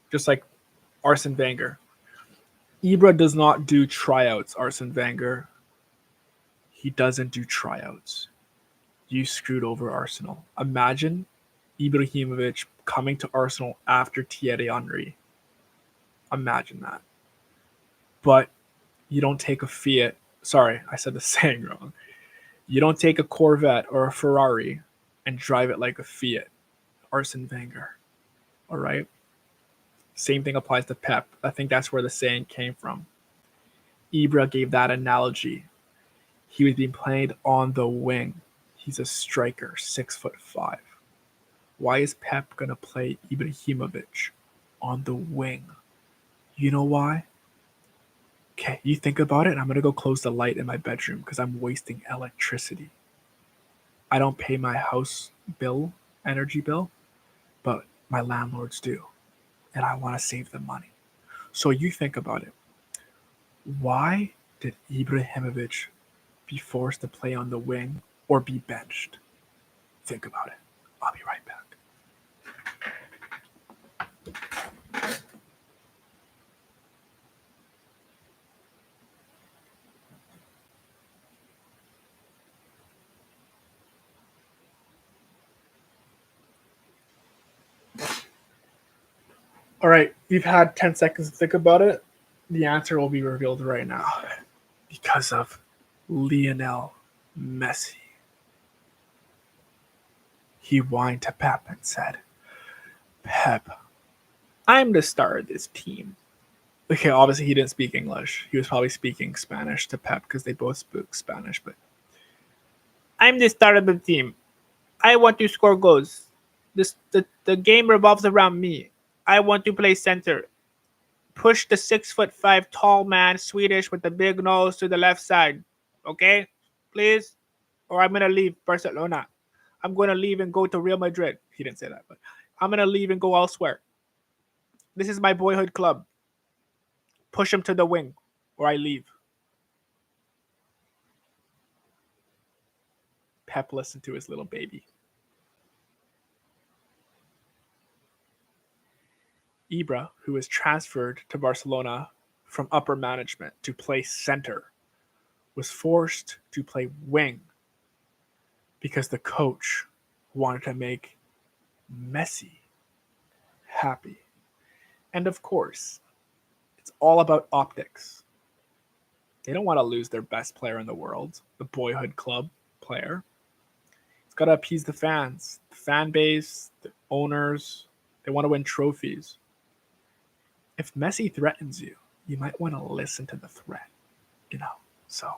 Just like Arsene Wenger. Ibra does not do tryouts, Arsene Wenger. He doesn't do tryouts. You screwed over Arsenal. Imagine Ibrahimovic coming to Arsenal after Thierry Henry. Imagine that. But you don't take a Fiat. Sorry, I said the saying wrong. You don't take a Corvette or a Ferrari and drive it like a Fiat. Arsene Wenger. All right? Same thing applies to Pep. I think that's where the saying came from. Ibra gave that analogy. He was being played on the wing. He's a striker, 6'5". Why is Pep going to play Ibrahimovic on the wing? You know why? Okay, you think about it, and I'm going to go close the light in my bedroom because I'm wasting electricity. I don't pay my house bill, energy bill, but my landlords do. And I want to save them money. So you think about it. Why did Ibrahimovic be forced to play on the wing or be benched? Think about it. I'll be right back. All right, you've had 10 seconds to think about it. The answer will be revealed right now. Because of Lionel Messi. He whined to Pep and said, Pep, I'm the star of this team. Okay, obviously he didn't speak English. He was probably speaking Spanish to Pep because they both spoke Spanish. But I'm the star of the team. I want to score goals. The game revolves around me. I want to play center. Push the 6'5" tall man, Swedish with the big nose to the left side. Okay? Please? Or I'm going to leave Barcelona. I'm going to leave and go to Real Madrid. He didn't say that, but I'm going to leave and go elsewhere. This is my boyhood club. Push him to the wing or I leave. Pep listened to his little baby. Ibra, who was transferred to Barcelona from upper management to play center, was forced to play wing because the coach wanted to make Messi happy. And of course, it's all about optics. They don't want to lose their best player in the world, the boyhood club player. It's got to appease the fans, the fan base, the owners. They want to win trophies. If Messi threatens you, you might want to listen to the threat, you know. So,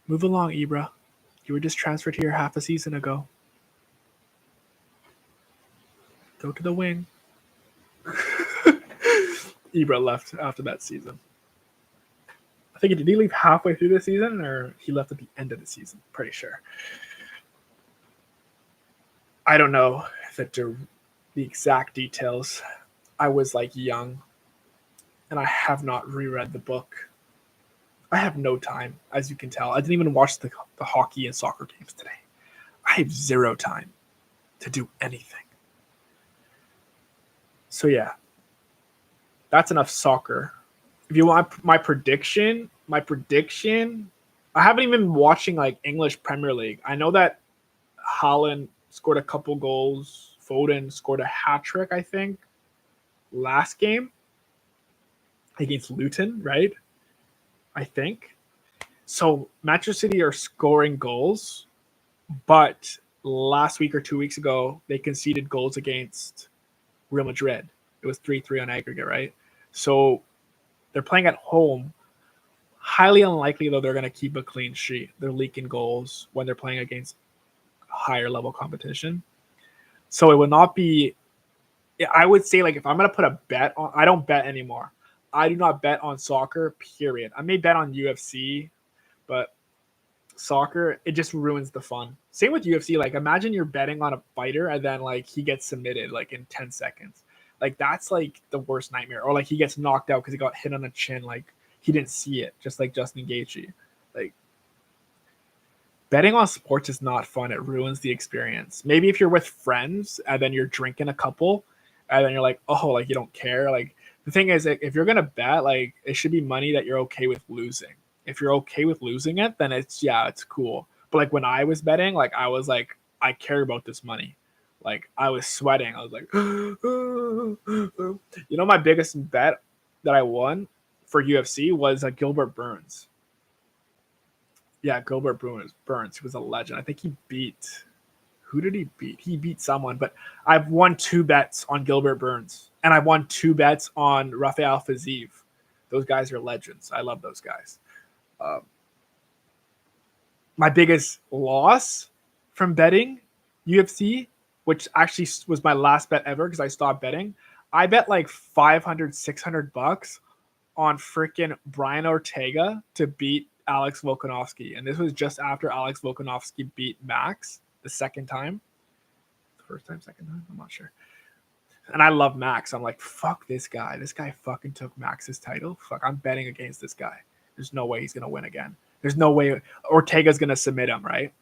move along, Ibra. You were just transferred here half a season ago. Go to the wing. Ibra left after that season. I think did he leave halfway through the season or he left at the end of the season? Pretty sure. I don't know the exact details. I was like young and I have not reread the book. I have no time, as you can tell. I didn't even watch the hockey and soccer games today. I have zero time to do anything. So yeah, that's enough soccer. If you want my prediction, I haven't even been watching like English Premier League. I know that Haaland scored a couple goals. Foden scored a hat trick, I think, last game against Luton, right? I think. So Manchester City are scoring goals, but last week or 2 weeks ago, they conceded goals against Real Madrid. It was 3-3 on aggregate, right? So they're playing at home. Highly unlikely, though, they're going to keep a clean sheet. They're leaking goals when they're playing against higher level competition. So it would not be, I would say, like, if I'm going to put a bet on, I don't bet anymore. I do not bet on soccer, period. I may bet on UFC, but soccer, it just ruins the fun. Same with UFC. Like, imagine you're betting on a fighter and then, like, he gets submitted, like, in 10 seconds. Like, that's, like, the worst nightmare. Or, like, he gets knocked out because he got hit on the chin. Like, he didn't see it, just like Justin Gaethje. Like, betting on sports is not fun. It ruins the experience. Maybe if you're with friends and then you're drinking a couple and then you're like, oh, like, you don't care. Like, the thing is, like, if you're going to bet, like, it should be money that you're okay with losing. If you're okay with losing it, then it's cool. But like when I was betting, like I was like, I care about this money. Like I was sweating. I was like, you know, my biggest bet that I won for UFC was Gilbert Burns. Yeah, Gilbert Burns. He was a legend. I think he beat, who did he beat? He beat someone, but I've won 2 bets on Gilbert Burns and I've won 2 bets on Rafael Fiziev. Those guys are legends. I love those guys. My biggest loss from betting UFC, which actually was my last bet ever because I stopped betting. I bet like 500, $600 on freaking Brian Ortega to beat Alex Volkanovski. And this was just after Alex Volkanovski beat Max the second time. The first time, second time? I'm not sure. And I love Max. I'm like, fuck this guy. This guy fucking took Max's title. Fuck, I'm betting against this guy. There's no way he's going to win again. There's no way Ortega's going to submit him, right?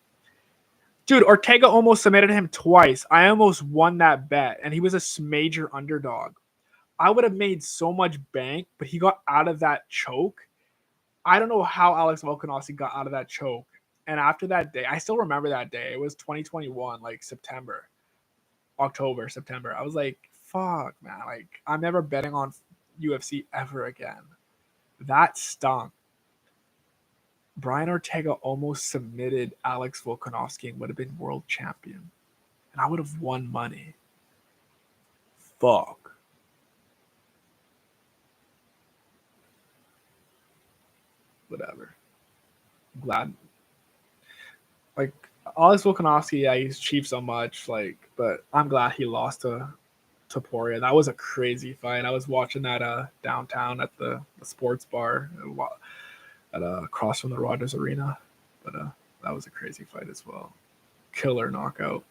Dude, Ortega almost submitted him twice. I almost won that bet, and he was a major underdog. I would have made so much bank, but he got out of that choke. I don't know how Alex Volkanovski got out of that choke. And after that day, I still remember that day. It was 2021, like September. October, September. I was like, fuck, man. Like, I'm never betting on UFC ever again. That stunk. Brian Ortega almost submitted Alex Volkanovski and would have been world champion. And I would have won money. Fuck. Whatever. I'm glad. Like, Alex Volkanovski, yeah, he's cheap so much, like, but I'm glad he lost to Poirier. That was a crazy fight. I was watching that downtown at the sports bar at across from the Rogers Arena, but that was a crazy fight as well. Killer knockout.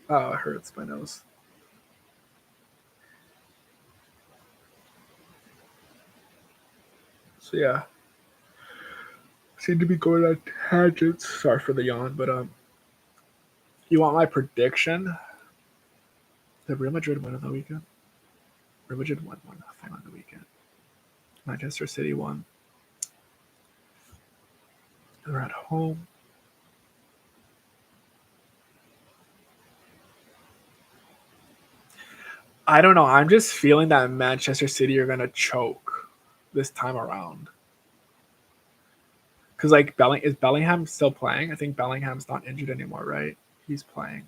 Oh, it hurts my nose. So yeah, seem to be going on tangents. Sorry for the yawn, but You want my prediction? Did Real Madrid win on the weekend? Real Madrid won 1-0 on the weekend. Manchester City won. They're at home. I don't know. I'm just feeling that Manchester City are going to choke this time around. Because, like, is Bellingham still playing? I think Bellingham's not injured anymore, right? He's playing.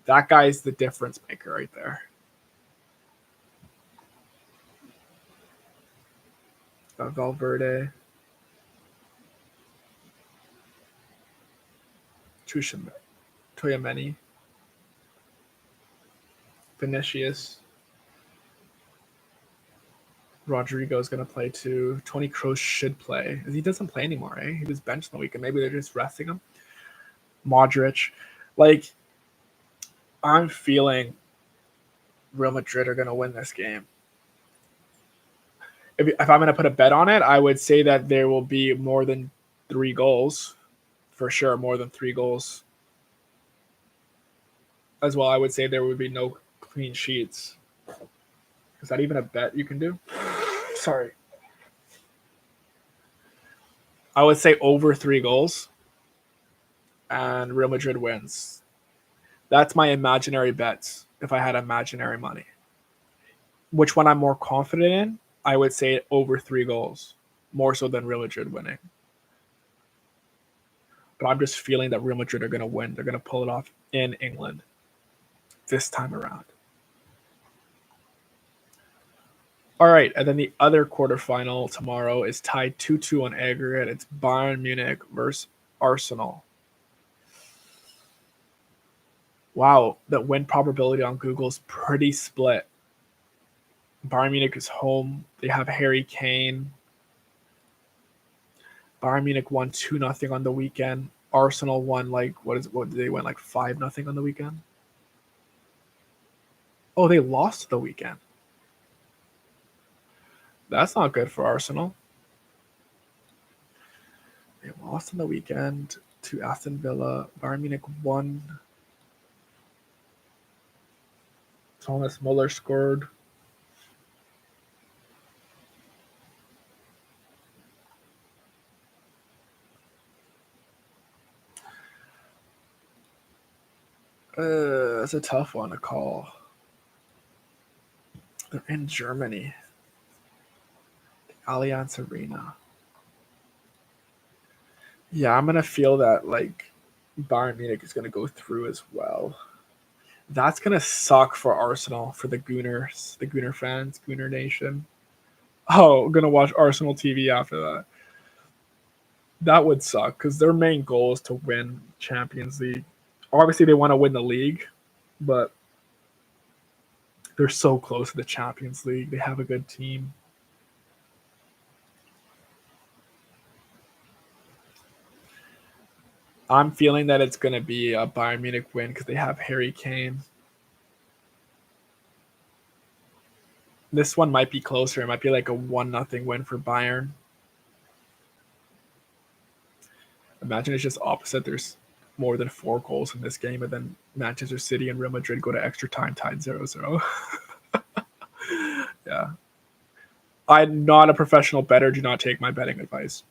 That guy's the difference maker right there. Valverde. Toyameni. Vinicius. Rodrigo's going to play too. Toni Kroos should play. He doesn't play anymore, eh? He was benched on the weekend. Maybe they're just resting him. Modric. Like, I'm feeling Real Madrid are going to win this game. If I'm going to put a bet on it, I would say that there will be more than 3 goals. For sure, more than 3 goals. As well, I would say there would be no clean sheets. Is that even a bet you can do? Sorry. I would say over 3 goals. And Real Madrid wins. That's my imaginary bets if I had imaginary money. Which one I'm more confident in? I would say over 3 goals. More so than Real Madrid winning. But I'm just feeling that Real Madrid are going to win. They're going to pull it off in England this time around. All right, and then the other quarterfinal tomorrow is tied 2-2 on aggregate. It's Bayern Munich versus Arsenal. Wow, the win probability on Google is pretty split. Bayern Munich is home. They have Harry Kane. Bayern Munich won 2-0 on the weekend. Arsenal won what did they win, 5-0 on the weekend? Oh, they lost the weekend. That's not good for Arsenal. They lost on the weekend to Aston Villa. Bayern Munich won. Thomas Muller scored. That's a tough one to call. They're in Germany. Allianz Arena. Yeah, I'm going to feel that, Bayern Munich is going to go through as well. That's going to suck for Arsenal, for the Gooners, the Gooner fans, Gooner Nation. Oh, I'm going to watch Arsenal TV after that. That would suck because their main goal is to win Champions League. Obviously, they want to win the league, but they're so close to the Champions League. They have a good team. I'm feeling that it's going to be a Bayern Munich win because they have Harry Kane. This one might be closer. It might be like a 1-0 win for Bayern. Imagine it's just opposite. There's more than 4 goals in this game, and then Manchester City and Real Madrid go to extra time tied 0-0. Yeah. I'm not a professional bettor. Do not take my betting advice.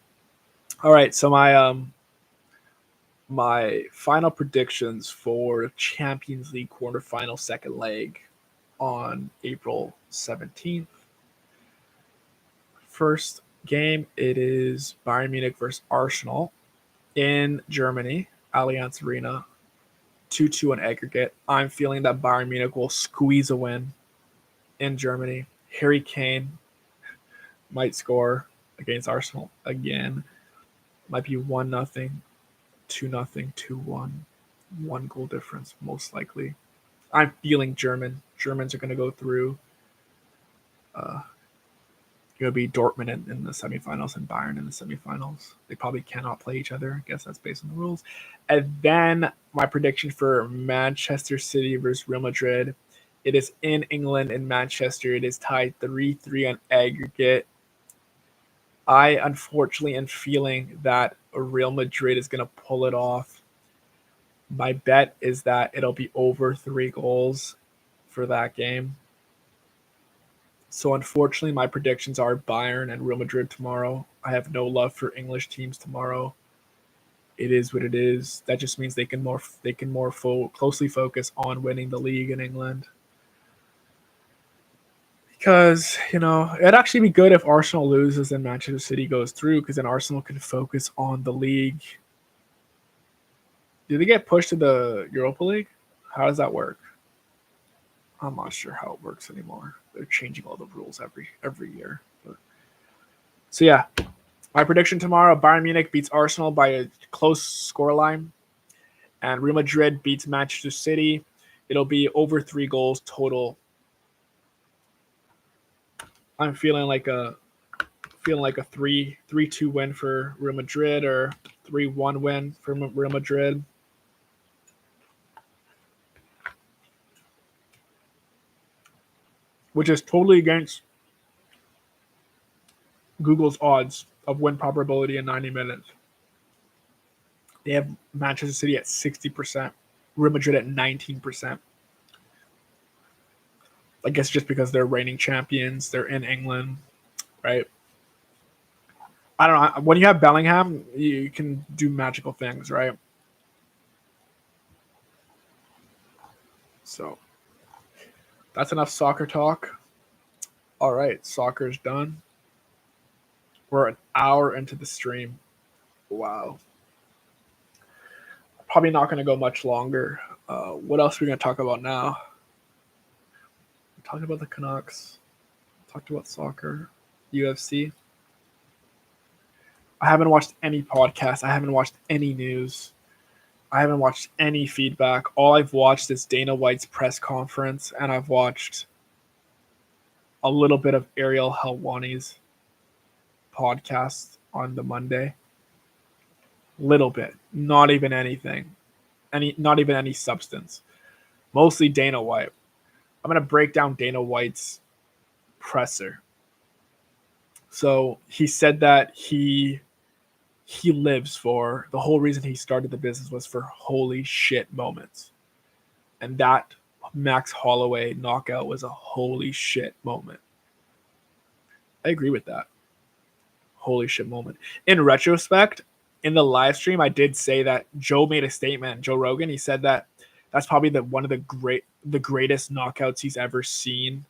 All right, so my final predictions for Champions League quarterfinal second leg on April 17th. First game, it is Bayern Munich versus Arsenal in Germany, Allianz Arena, 2-2 on aggregate. I'm feeling that Bayern Munich will squeeze a win in Germany. Harry Kane might score against Arsenal again. Might be 1-0, 2-0, 2-1. 1 goal difference, most likely. I'm feeling Germans are going to go through. It'll be Dortmund in the semifinals and Bayern in the semifinals. They probably cannot play each other. I guess that's based on the rules. And then my prediction for Manchester City versus Real Madrid. It is in England, in Manchester. It is tied 3-3 on aggregate. I unfortunately am feeling that Real Madrid is going to pull it off. My bet is that it'll be over 3 goals for that game. So unfortunately, my predictions are Bayern and Real Madrid tomorrow. I have no love for English teams tomorrow. It is what it is. That just means they can more closely focus on winning the league in England. Because, it'd actually be good if Arsenal loses and Manchester City goes through, because then Arsenal can focus on the league. Do they get pushed to the Europa League? How does that work? I'm not sure how it works anymore. They're changing all the rules every year. So yeah, my prediction tomorrow: Bayern Munich beats Arsenal by a close scoreline, and Real Madrid beats Manchester City. It'll be over 3 goals total. I'm feeling like a 3-2 win for Real Madrid, or 3-1 win for Real Madrid. Which is totally against Google's odds of win probability in 90 minutes. They have Manchester City at 60%, Real Madrid at 19%. I guess just because they're reigning champions, they're in England, right? I don't know. When you have Bellingham, you can do magical things, right? So that's enough soccer talk. All right, soccer's done. We're an hour into the stream. Wow. Probably not going to go much longer. What else are we going to talk about now? We talked about the Canucks. Talked about soccer, UFC. I haven't watched any podcasts. I haven't watched any news. I haven't watched any feedback. All I've watched is Dana White's press conference, and I've watched a little bit of Ariel Helwani's podcast on the Monday. Little bit. Not even anything. Not even any substance. Mostly Dana White. I'm going to break down Dana White's presser. So he said that he lives for, the whole reason he started the business was for holy shit moments. And that Max Holloway knockout was a holy shit moment. I agree with that. Holy shit moment. In retrospect, in the live stream, I did say that Joe made a statement. Joe Rogan, he said that that's probably one of the greatest knockouts he's ever seen,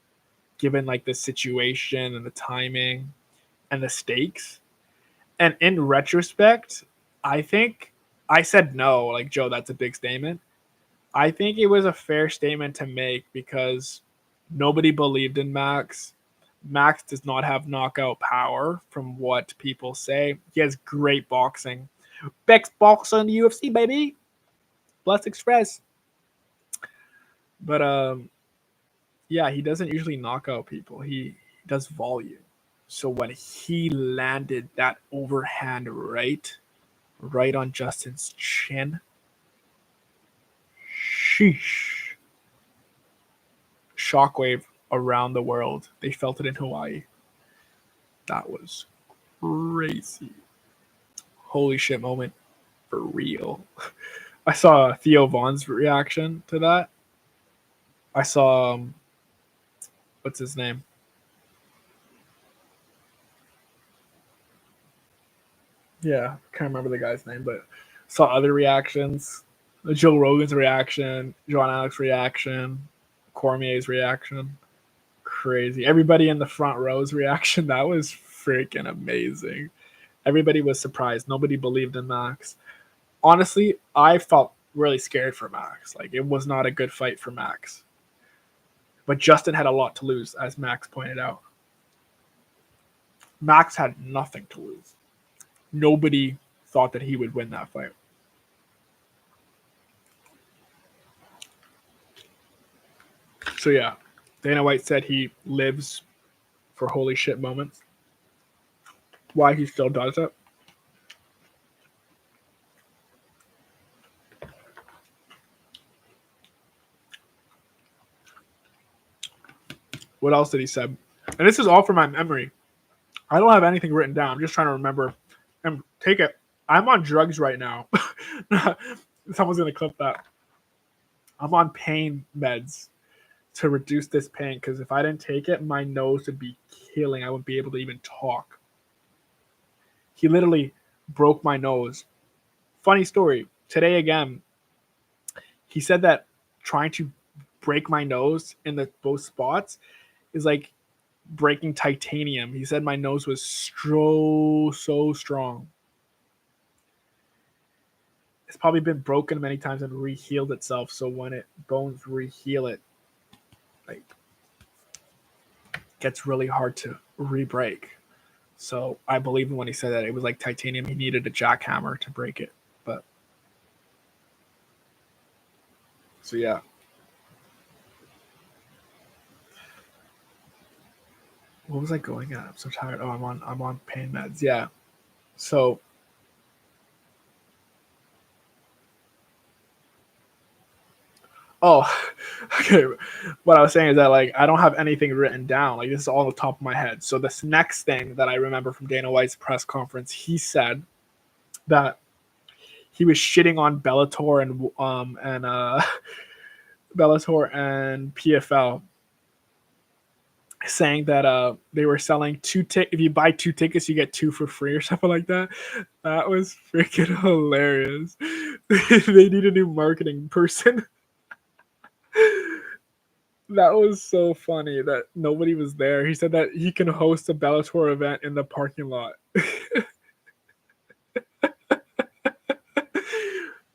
given like the situation and the timing and the stakes. And in retrospect, I think I said no, like, Joe, that's a big statement. I think it was a fair statement to make because nobody believed in Max. Max does not have knockout power from what people say. He has great boxing. Best boxer in the UFC, baby. Bless Express. But yeah, he doesn't usually knock out people. He does volume. So when he landed that overhand right on Justin's chin, sheesh. Shockwave around the world. They felt it in Hawaii. That was crazy. Holy shit moment for real. I saw Theo Vaughn's reaction to that. I saw, what's his name? Yeah, can't remember the guy's name, but saw other reactions. Joe Rogan's reaction, John Alex's reaction, Cormier's reaction. Crazy. Everybody in the front row's reaction, that was freaking amazing. Everybody was surprised. Nobody believed in Max. Honestly, I felt really scared for Max. Like, it was not a good fight for Max. But Justin had a lot to lose, as Max pointed out. Max had nothing to lose. Nobody thought that he would win that fight. So yeah, Dana White said he lives for holy shit moments. Why he still does it? What else did he say? And this is all from my memory. I don't have anything written down. I'm just trying to remember and take it. I'm on drugs right now. Someone's gonna clip that. I'm on pain meds to reduce this pain because if I didn't take it, my nose would be killing. I wouldn't be able to even talk. He literally broke my nose. Funny story. Today again, he said that trying to break my nose in the both spots is like breaking titanium. He said my nose was so strong. It's probably been broken many times and re-healed itself. So when it bones re-heal it, like gets really hard to re-break. So I believe him when he said that it was like titanium. He needed a jackhammer to break it. But so yeah. What was I going at? I'm so tired. Oh, I'm on pain meds. Yeah. So okay. What I was saying is that like I don't have anything written down. Like this is all on the top of my head. So this next thing that I remember from Dana White's press conference, he said that he was shitting on Bellator and Bellator and PFL, saying that they were selling if you buy 2 tickets you get 2 for free or something like that. That was freaking hilarious. They need a new marketing person. That was so funny that nobody was there. He said that he can host a Bellator event in the parking lot.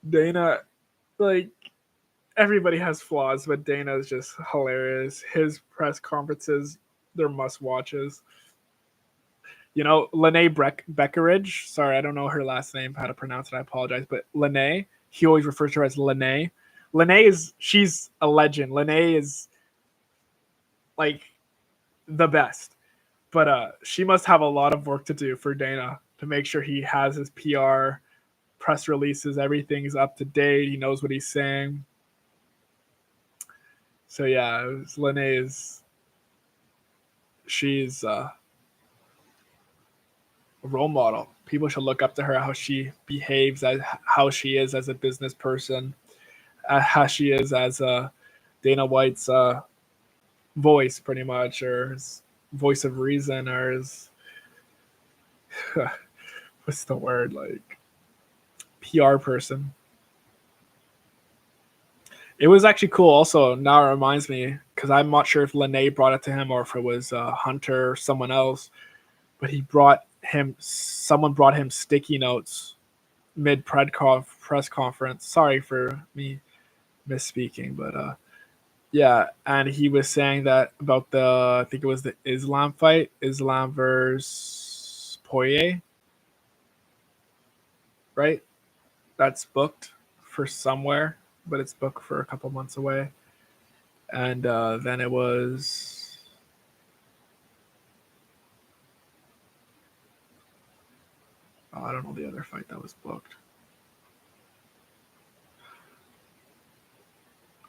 Dana, like, everybody has flaws, but Dana is just hilarious. His press conferences, they're must watches. You know, Lene Beckeridge. Sorry, I don't know her last name, how to pronounce it. I apologize. But Lene, he always refers to her as Lene. She's a legend. Lene is like the best. But she must have a lot of work to do for Dana to make sure he has his PR, press releases, everything's up to date. He knows what he's saying. So yeah, Lene she's a role model. People should look up to her, how she behaves, how she is as a business person, how she is as Dana White's voice, pretty much, or his voice of reason, or his what's the word, like PR person. It was actually cool. Also, now it reminds me because I'm not sure if Lene brought it to him or if it was Hunter or someone else, but someone brought him sticky notes mid press conference. Sorry for me misspeaking, but yeah, and he was saying that about I think it was the Islam fight, Islam versus Poirier, right? That's booked for somewhere, but it's booked for a couple months away. And then it was I don't know the other fight that was booked.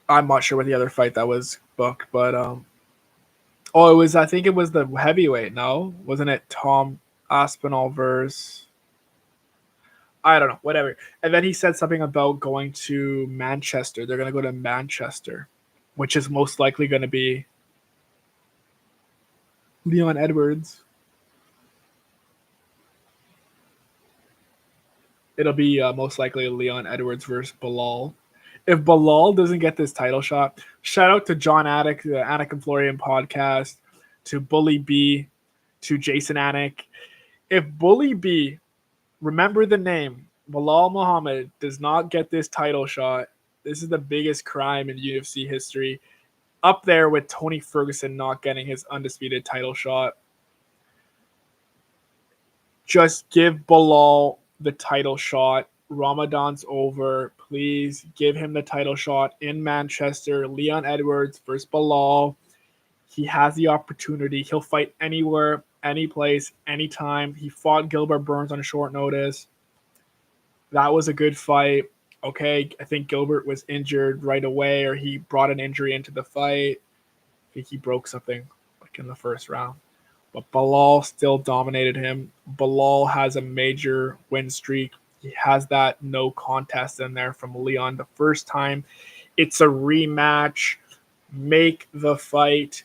I'm not sure what the other fight that was booked, but I think it was the heavyweight. No, wasn't it Tom Aspinall versus? I don't know, whatever. And then he said something about going to Manchester. They're going to go to Manchester, which is most likely going to be Leon Edwards. It'll be most likely Leon Edwards versus Bilal. If Bilal doesn't get this title shot, shout out to John Anik, the Anik and Florian podcast, to Bully B, to Jason Anik. If Bully B, remember the name, Bilal Muhammad, does not get this title shot, this is the biggest crime in UFC history. Up there with Tony Ferguson not getting his undisputed title shot. Just give Bilal the title shot. Ramadan's over. Please give him the title shot in Manchester. Leon Edwards versus Bilal. He has the opportunity. He'll fight anywhere, any place, anytime. He fought Gilbert Burns on short notice. That was a good fight. Okay, I think Gilbert was injured right away, or he brought an injury into the fight. I think he broke something like in the first round. But Bilal still dominated him. Bilal has a major win streak. He has that no contest in there from Leon the first time. It's a rematch. Make the fight.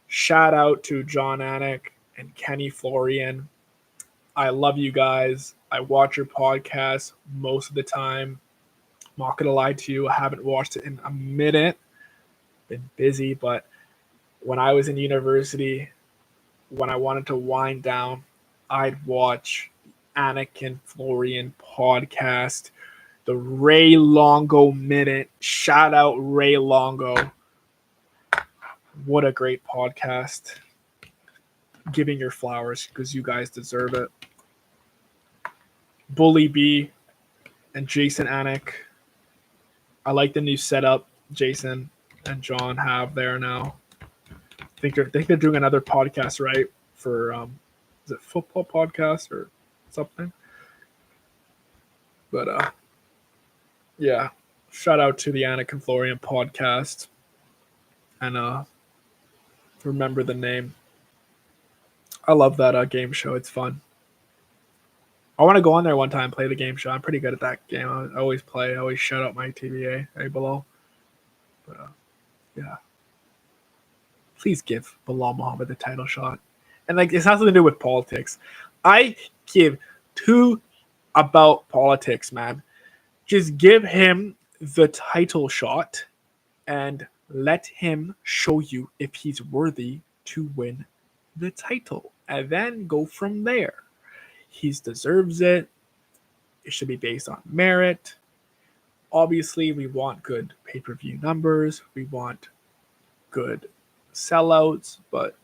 Shout out to John Anik and Kenny Florian. I love you guys. I watch your podcast most of the time. I'm not going to lie to you. I haven't watched it in a minute. Been busy, but when I was in university, when I wanted to wind down, I'd watch Anakin Florian podcast, the Ray Longo Minute. Shout out Ray Longo. What a great podcast. Giving your flowers because you guys deserve it. Bully B and Jason Anik. I like the new setup Jason and John have there now. I think they're doing another podcast, right? For is it football podcast or something? But yeah. Shout out to the Anik and Florian podcast. And remember the name. I love that game show. It's fun. I want to go on there one time and play the game show. I'm pretty good at that game. I always play. I always shout out my TBA right below. But yeah. Please give Bilal Muhammad the title shot. And like it's has something to do with politics. I give two about politics, man. Just give him the title shot and let him show you if he's worthy to win the title. And then go from there. He deserves it. It should be based on merit. Obviously, we want good pay-per-view numbers. We want good sellouts, but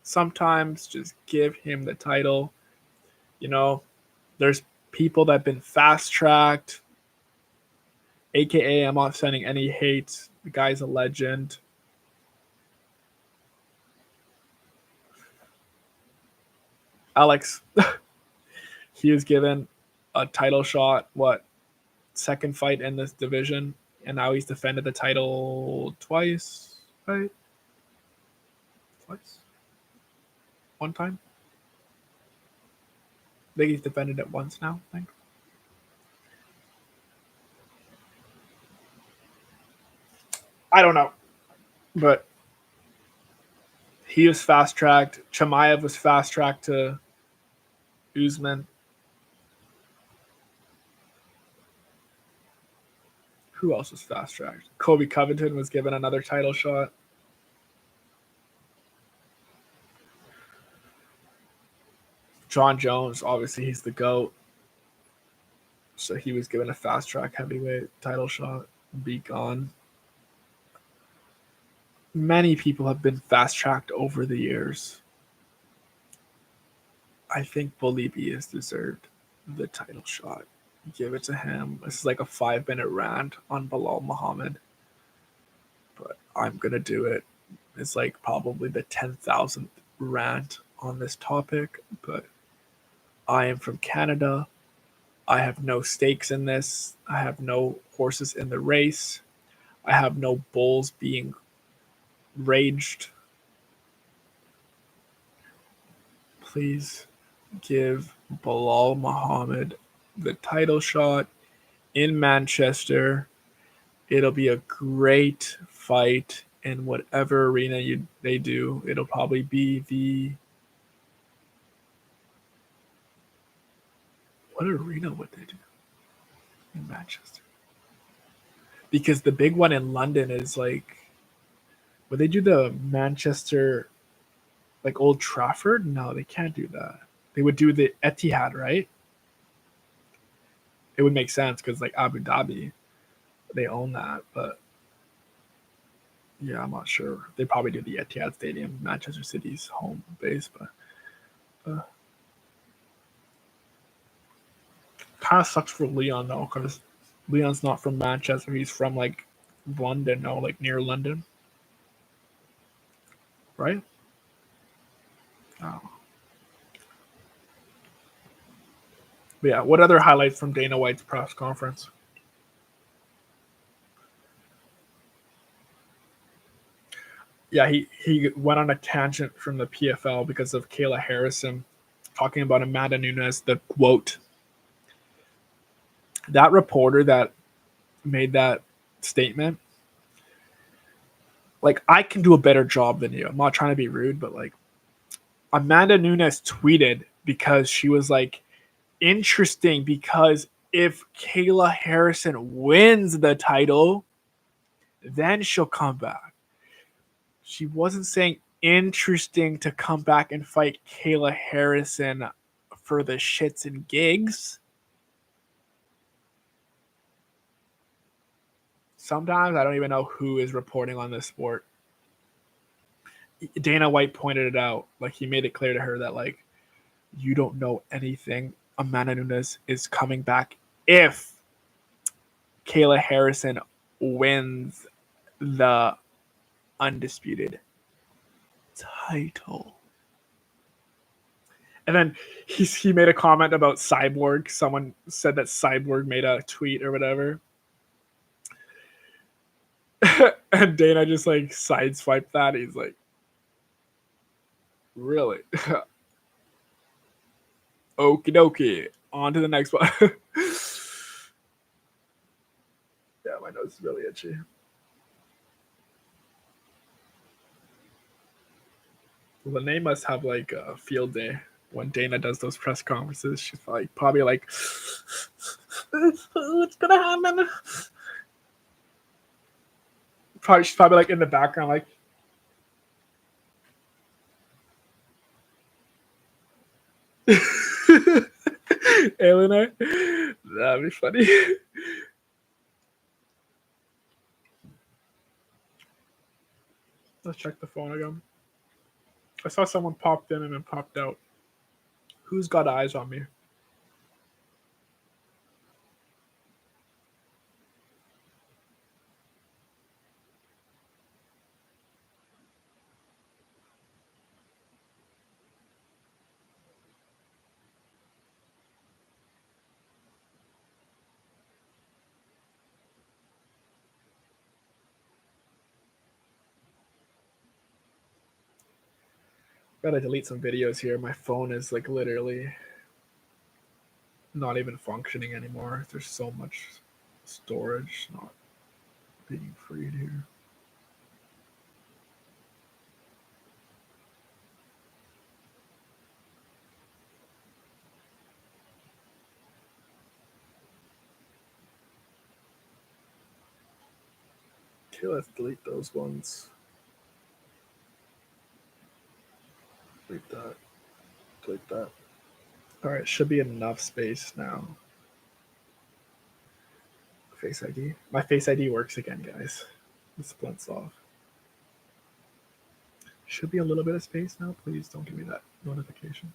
sometimes just give him the title. You know, there's people that have been fast-tracked. AKA, I'm not sending any hate. The guy's a legend. Alex, he was given a title shot, second fight in this division, and now he's defended the title twice, right? Twice? One time? I think he's defended it once now, I think. I don't know. But he was fast-tracked. Chimaev was fast-tracked to Usman. Who else was fast-tracked? Kobe Covington was given another title shot. John Jones, obviously, he's the GOAT. So he was given a fast-track heavyweight title shot. Be gone. Many people have been fast-tracked over the years. I think Bully B has deserved the title shot. Give it to him. This is like a 5-minute rant on Bilal Muhammad. But I'm going to do it. It's like probably the 10,000th rant on this topic. But I am from Canada. I have no stakes in this. I have no horses in the race. I have no bulls being raged. Please give Bilal Muhammad the title shot in Manchester. It'll be a great fight in whatever arena they do. It'll probably be what arena would they do in Manchester? Because the big one in London is like, would they do the Manchester, like Old Trafford? No, they can't do that. They would do the Etihad, right? It would make sense because like Abu Dhabi, they own that. But yeah, I'm not sure. They probably do the Etihad Stadium, Manchester City's home base. But kind of sucks for Leon though, because Leon's not from Manchester. He's from like London, no, like near London, right? Oh. But yeah, what other highlights from Dana White's press conference? Yeah, he went on a tangent from the PFL because of Kayla Harrison talking about Amanda Nunes, the quote that reporter that made that statement, like, I can do a better job than you. I'm not trying to be rude, but like, Amanda Nunes tweeted because she was like, interesting, because if Kayla Harrison wins the title, then she'll come back. She wasn't saying interesting to come back and fight Kayla Harrison for the shits and gigs. Sometimes I don't even know who is reporting on this sport. Dana White pointed it out. Like, he made it clear to her that, like, you don't know anything. Amanda Nunes is coming back if Kayla Harrison wins the undisputed title. And then he made a comment about Cyborg. Someone said that Cyborg made a tweet or whatever. And Dana just like sideswiped that. He's like, really? Okie dokie. On to the next one. Yeah, my nose is really itchy. Well, Lene must have like a field day when Dana does those press conferences. She's probably like, what's gonna happen? She's probably like in the background, like, Eleanor, that'd be funny. Let's check the phone again. I saw someone popped in and then popped out. Who's got eyes on me? Gotta delete some videos here. My phone is like literally not even functioning anymore. There's so much storage not being freed here. Okay, let's delete those ones. Delete that. Delete that. Alright, should be enough space now. Face ID. My Face ID works again, guys. It splints off. Should be a little bit of space now. Please don't give me that notification.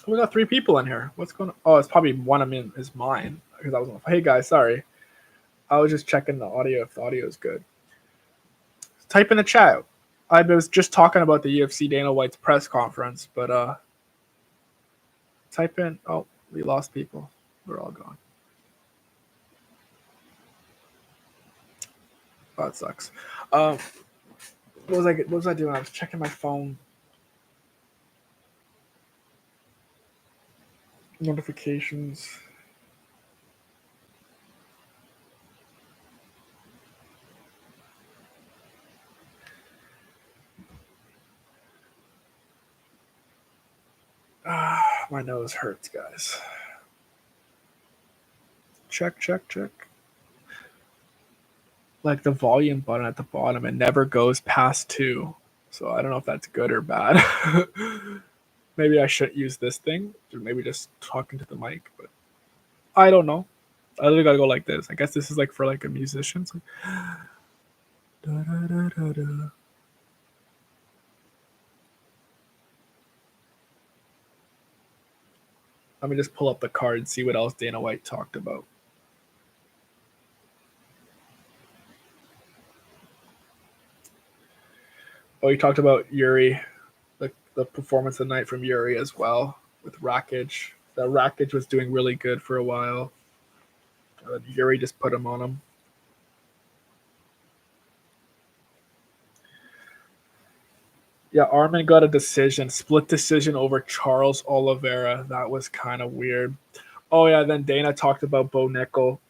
We got 3 people in here. What's going on? Oh, it's probably one of them is mine because I was on. Hey guys, sorry. I was just checking the audio if the audio is good. Type in the chat. I was just talking about the UFC Dana White's press conference, but type in. Oh, we lost people. We're all gone. Oh, that sucks. What was I doing? I was checking my phone. Notifications. My nose hurts, guys. Check. Like the volume button at the bottom, it never goes past 2. So I don't know if that's good or bad. Maybe I shouldn't use this thing, or maybe just talking to the mic, but I don't know. I literally gotta go like this. I guess this is like for like a musician. So da, da, da, da, da. Let me just pull up the card and see what else Dana White talked about. Oh, he talked about Yuri, the performance of the night from Yuri as well with Rakic. That Rakic was doing really good for a while. Yuri just put him on him. Yeah, Armin got a decision, split decision over Charles Oliveira. That was kind of weird. Oh yeah, then Dana talked about Bo Nickel.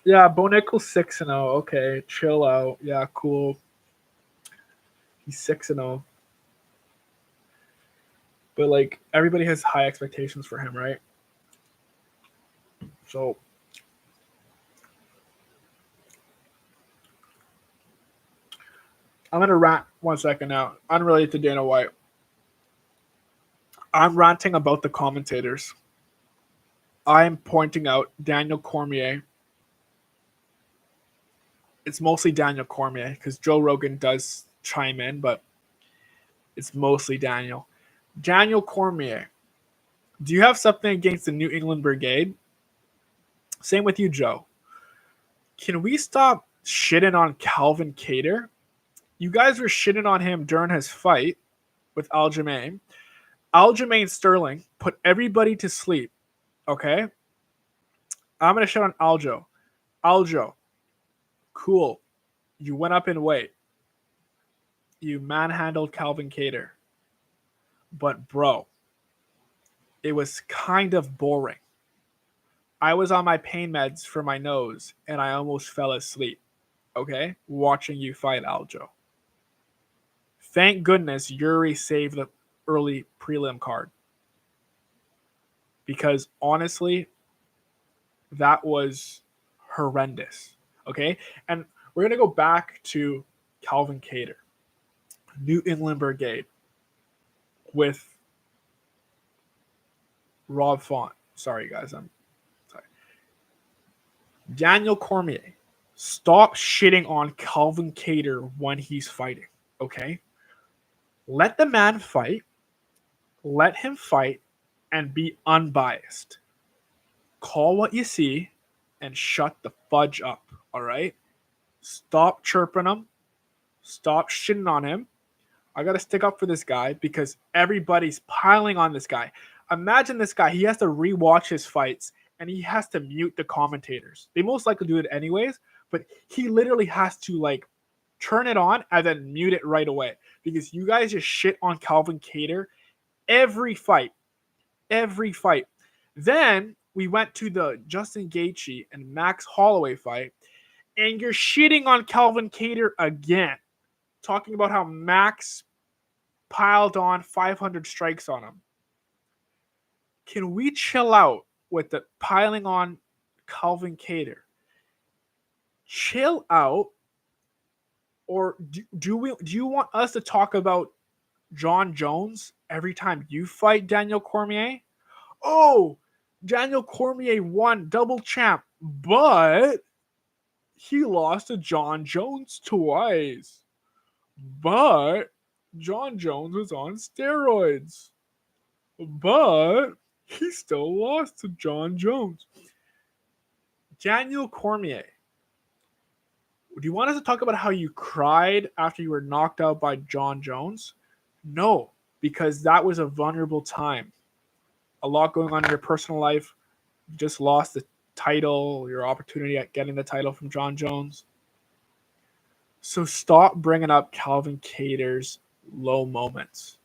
Yeah, Bo Nickel's 6-0. Okay, chill out. Yeah, cool. He's 6-0. But like everybody has high expectations for him, right? So I'm gonna rant 1 second now. Unrelated to Dana White. I'm ranting about the commentators. I'm pointing out Daniel Cormier. It's mostly Daniel Cormier because Joe Rogan does chime in, but it's mostly Daniel. Daniel Cormier. Do you have something against the New England Brigade? Same with you, Joe. Can we stop shitting on Calvin Kattar? You guys were shitting on him during his fight with Aljamain. Aljamain Sterling put everybody to sleep. Okay? I'm going to shit on Aljo. Aljo, cool. You went up in weight. You manhandled Calvin Kattar. But, bro, it was kind of boring. I was on my pain meds for my nose, and I almost fell asleep. Okay? Watching you fight Aljo. Thank goodness Yuri saved the early prelim card. Because, honestly, that was horrendous. Okay? And we're going to go back to Calvin Kattar. New England Brigade with Rob Font. Sorry, guys. I'm sorry. Daniel Cormier. Stop shitting on Calvin Kattar when he's fighting. Okay? Let the man fight. Let him fight and be unbiased. Call what you see and shut the fudge up. All right? Stop chirping him. Stop shitting on him. I got to stick up for this guy because everybody's piling on this guy. Imagine this guy. He has to rewatch his fights and he has to mute the commentators. They most likely do it anyways, but he literally has to like turn it on and then mute it right away because you guys just shit on Calvin Kattar every fight. Every fight. Then we went to the Justin Gaethje and Max Holloway fight, and you're shitting on Calvin Kattar again, talking about how Max piled on 500 strikes on him. Can we chill out with the piling on Calvin Kattar? Chill out, or do you want us to talk about John Jones every time you fight Daniel Cormier? Oh, Daniel Cormier won double champ, but he lost to John Jones twice. But John Jones was on steroids. But he still lost to John Jones. Daniel Cormier. Do you want us to talk about how you cried after you were knocked out by John Jones? No, because that was a vulnerable time. A lot going on in your personal life. You just lost the title, your opportunity at getting the title from John Jones. So stop bringing up Calvin Kattar's low moments.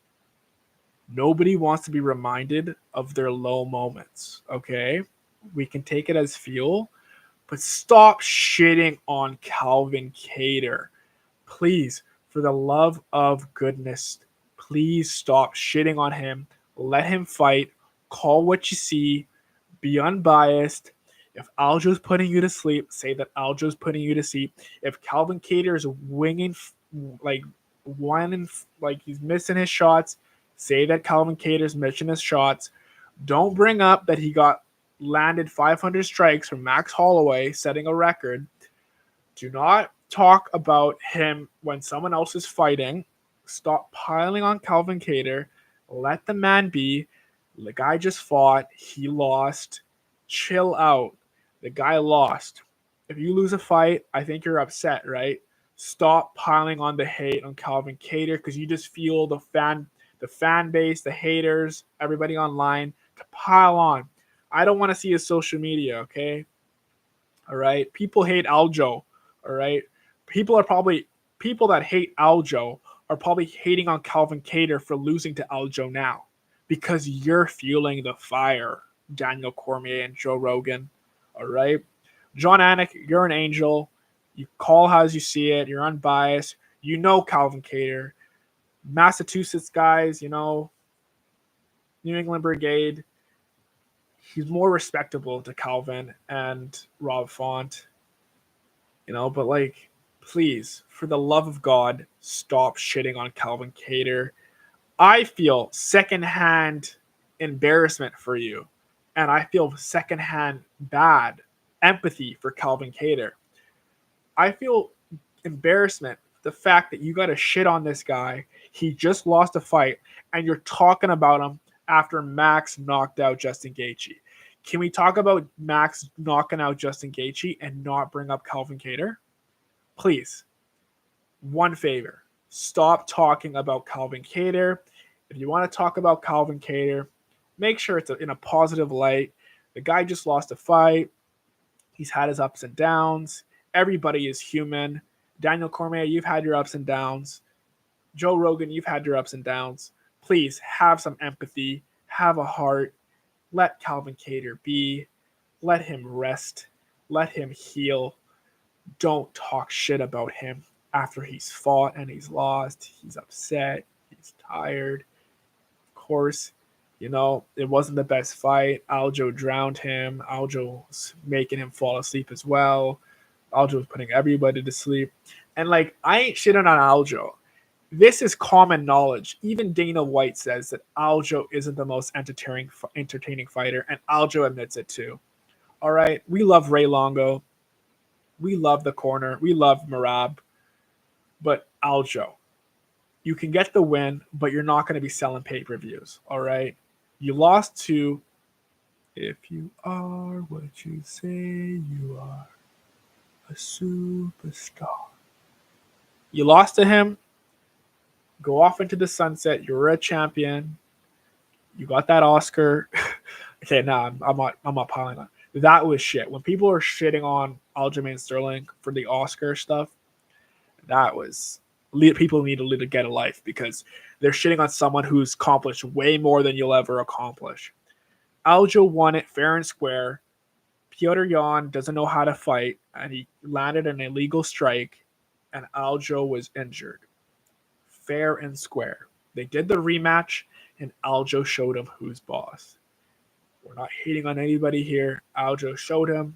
Nobody wants to be reminded of their low moments, okay? We can take it as fuel, but stop shitting on Calvin Kattar. Please, for the love of goodness, please stop shitting on him. Let him fight. Call what you see. Be unbiased. If Aljo's putting you to sleep, say that Aljo's putting you to sleep. If Calvin Kattar is winging, like he's missing his shots, say that Calvin Kattar's missing his shots. Don't bring up that he got landed 500 strikes from Max Holloway, setting a record. Do not talk about him when someone else is fighting. Stop piling on Calvin Kattar. Let the man be. The guy just fought. He lost. Chill out. The guy lost. If you lose a fight, I think you're upset, right? Stop piling on the hate on Calvin Kattar because you just feel the fan base, the haters, everybody online to pile on. I don't want to see his social media, okay? All right. People hate Aljo. All right. People that hate Aljo are probably hating on Calvin Kattar for losing to Aljo now because you're fueling the fire, Daniel Cormier and Joe Rogan. All right. John Anik, you're an angel. You call as you see it. You're unbiased. You know Calvin Kattar. Massachusetts guys, New England Brigade. He's more respectable to Calvin and Rob Font. But like, please, for the love of God, stop shitting on Calvin Kattar. I feel secondhand embarrassment for you, and I feel secondhand bad empathy for Calvin Kattar. I feel embarrassment, the fact that you got to shit on this guy. He just lost a fight, and you're talking about him after Max knocked out Justin Gaethje. Can we talk about Max knocking out Justin Gaethje and not bring up Calvin Kattar? Please, one favor. Stop talking about Calvin Kattar. If you want to talk about Calvin Kattar, make sure it's in a positive light. The guy just lost a fight. He's had his ups and downs. Everybody is human. Daniel Cormier, you've had your ups and downs. Joe Rogan, you've had your ups and downs. Please have some empathy. Have a heart. Let Calvin Kattar be. Let him rest. Let him heal. Don't talk shit about him after he's fought and he's lost. He's upset. He's tired. Of course, it wasn't the best fight. Aljo drowned him. Aljo was making him fall asleep as well. Aljo was putting everybody to sleep. And like, I ain't shitting on Aljo. This is common knowledge. Even Dana White says that Aljo isn't the most entertaining fighter, and Aljo admits it too. All right, we love Ray Longo. We love the corner. We love Marab. But Aljo, you can get the win, but you're not going to be selling pay-per-views. All right, you lost to If You Are What You Say You Are, a superstar. You lost to him. Go off into the sunset. You're a champion. You got that Oscar. Okay, I'm not piling on. That was shit. When people are shitting on Aljamain Sterling for the Oscar stuff, that was people need to get a life because they're shitting on someone who's accomplished way more than you'll ever accomplish. Aljo won it fair and square. Petr Yan doesn't know how to fight, and he landed an illegal strike, and Aljo was injured. Fair and square. They did the rematch, and Aljo showed him who's boss. We're not hating on anybody here. Aljo showed him.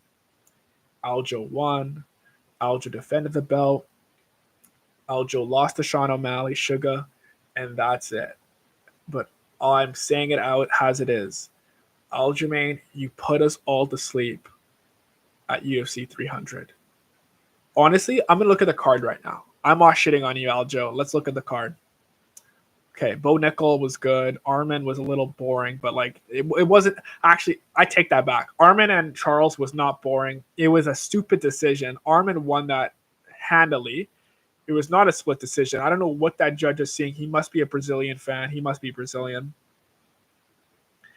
Aljo won. Aljo defended the belt. Aljo lost to Sean O'Malley, Sugar, and that's it. But I'm saying it out as it is. Aljamain, you put us all to sleep at UFC 300. Honestly, I'm going to look at the card right now. I'm not shitting on you, Aljo. Let's look at the card. Okay, Bo Nickel was good. Armin was a little boring, but like it wasn't actually. I take that back. Armin and Charles was not boring. It was a stupid decision. Armin won that handily. It was not a split decision. I don't know what that judge is seeing. He must be a Brazilian fan. He must be Brazilian.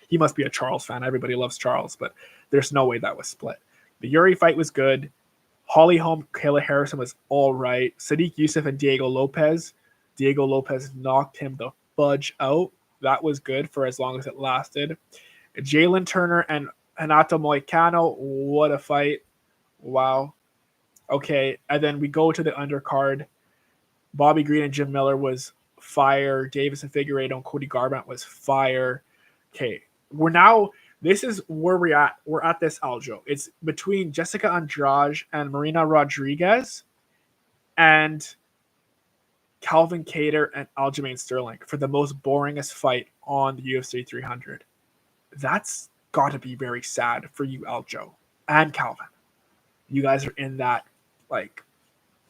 He must be a Charles fan. Everybody loves Charles, but there's no way that was split. The Yuri fight was good. Holly Holm, Kayla Harrison was all right. Sadiq Youssef and Diego Lopez knocked him the fudge out. That was good for as long as it lasted. Jalen Turner and Renato Moicano, what a fight. Wow. Okay, and then we go to the undercard. Bobby Green and Jim Miller was fire. Davis and Figueiredo and Cody Garbrandt was fire. Okay, this is where we're at. We're at this Aljo. It's between Jessica Andrade and Marina Rodriguez and Calvin Kattar and Aljamain Sterling for the most boringest fight on the UFC 300. That's got to be very sad for you, Aljo and Calvin. You guys are in that, like,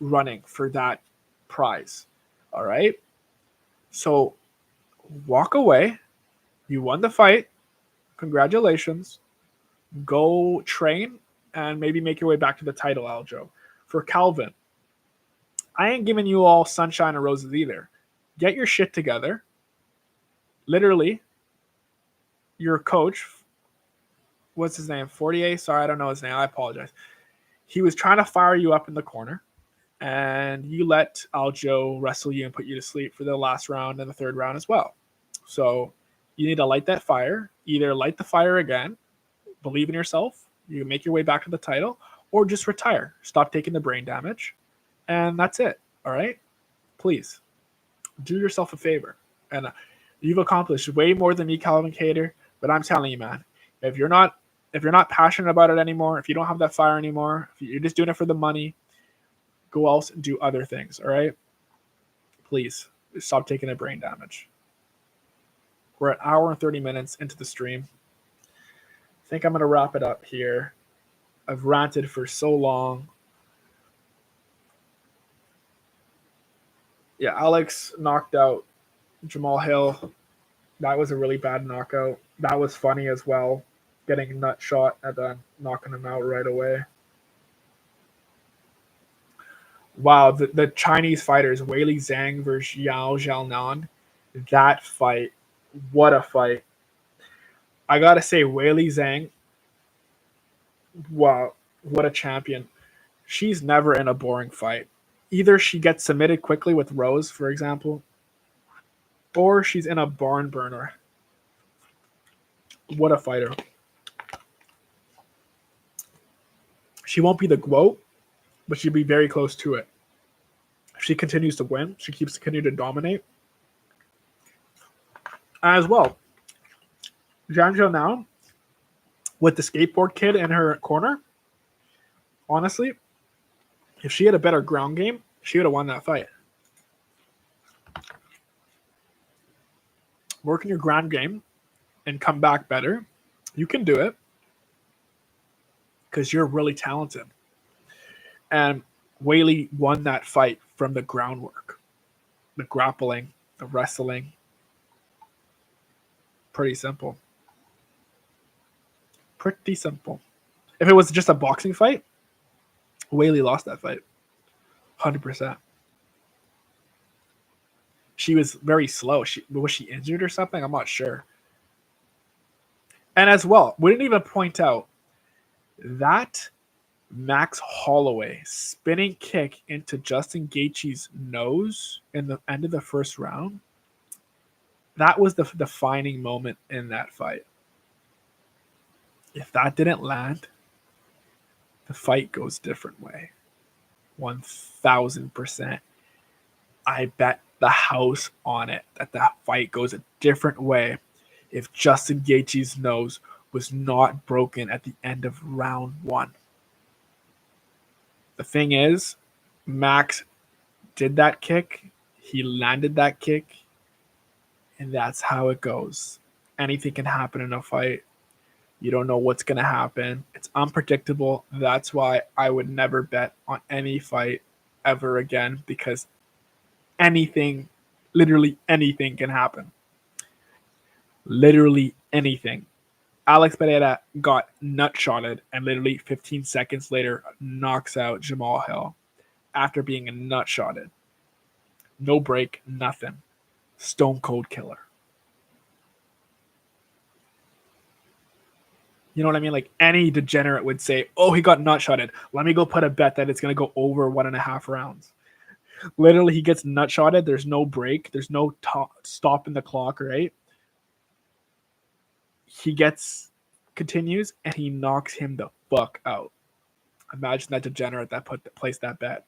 running for that prize. All right? So walk away. You won the fight. congratulations. Go train and maybe make your way back to the title, Aljo. For Calvin, I ain't giving you all sunshine and roses either. Get your shit together. Literally, your coach, what's his name? 48? Sorry, I don't know his name. I apologize. He was trying to fire you up in the corner, and you let Aljo wrestle you and put you to sleep for the last round and the third round as well. So you need to light that fire. Either light the fire again, believe in yourself, you make your way back to the title, or just retire. Stop taking the brain damage, and that's it. All right? Please do yourself a favor. And you've accomplished way more than me, Calvin Cater. But I'm telling you, man, if you're not passionate about it anymore, if you don't have that fire anymore, if you're just doing it for the money, go else and do other things. All right? Please stop taking the brain damage. We're at an hour and 30 minutes into the stream. I think I'm going to wrap it up here. I've ranted for so long. Yeah, Alex knocked out Jamal Hill. That was a really bad knockout. That was funny as well, getting nut shot and then knocking him out right away. Wow, the Chinese fighters, Weili Zhang versus Yao Xiaonan, that fight, what a fight. I got to say, Weili Zhang, wow, what a champion. She's never in a boring fight. Either she gets submitted quickly with Rose, for example, or she's in a barn burner. What a fighter. She won't be the GOAT, but she'll be very close to it. If she continues to win, she keeps continuing to dominate. As well, Zhang Zhou with the skateboard kid in her corner, honestly, if she had a better ground game, she would have won that fight. Work in your ground game and come back better. You can do it because you're really talented. And Weili won that fight from the groundwork, the grappling, the wrestling. Pretty simple. Pretty simple. If it was just a boxing fight, Weili lost that fight. 100%. She was very slow. Was she injured or something? I'm not sure. And as well, we didn't even point out that Max Holloway spinning kick into Justin Gaethje's nose in the end of the first round. That was the defining moment in that fight. If that didn't land, the fight goes a different way. 1,000%. I bet the house on it that the fight goes a different way if Justin Gaethje's nose was not broken at the end of round 1. The thing is, Max did that kick. He landed that kick. And that's how it goes. Anything can happen in a fight. You don't know what's going to happen. It's unpredictable. That's why I would never bet on any fight ever again, because anything, literally anything can happen. Literally anything. Alex Pereira got nut-shotted and literally 15 seconds later knocks out Jamal Hill after being nut-shotted. No break, nothing. Stone cold killer. You know what I mean? Like any degenerate would say, oh, he got nut-shotted. Let me go put a bet that it's going to go over 1.5 rounds. Literally, he gets nut-shotted. There's no break. There's no stop in the clock, right? He continues, and he knocks him the fuck out. Imagine that degenerate that placed that bet.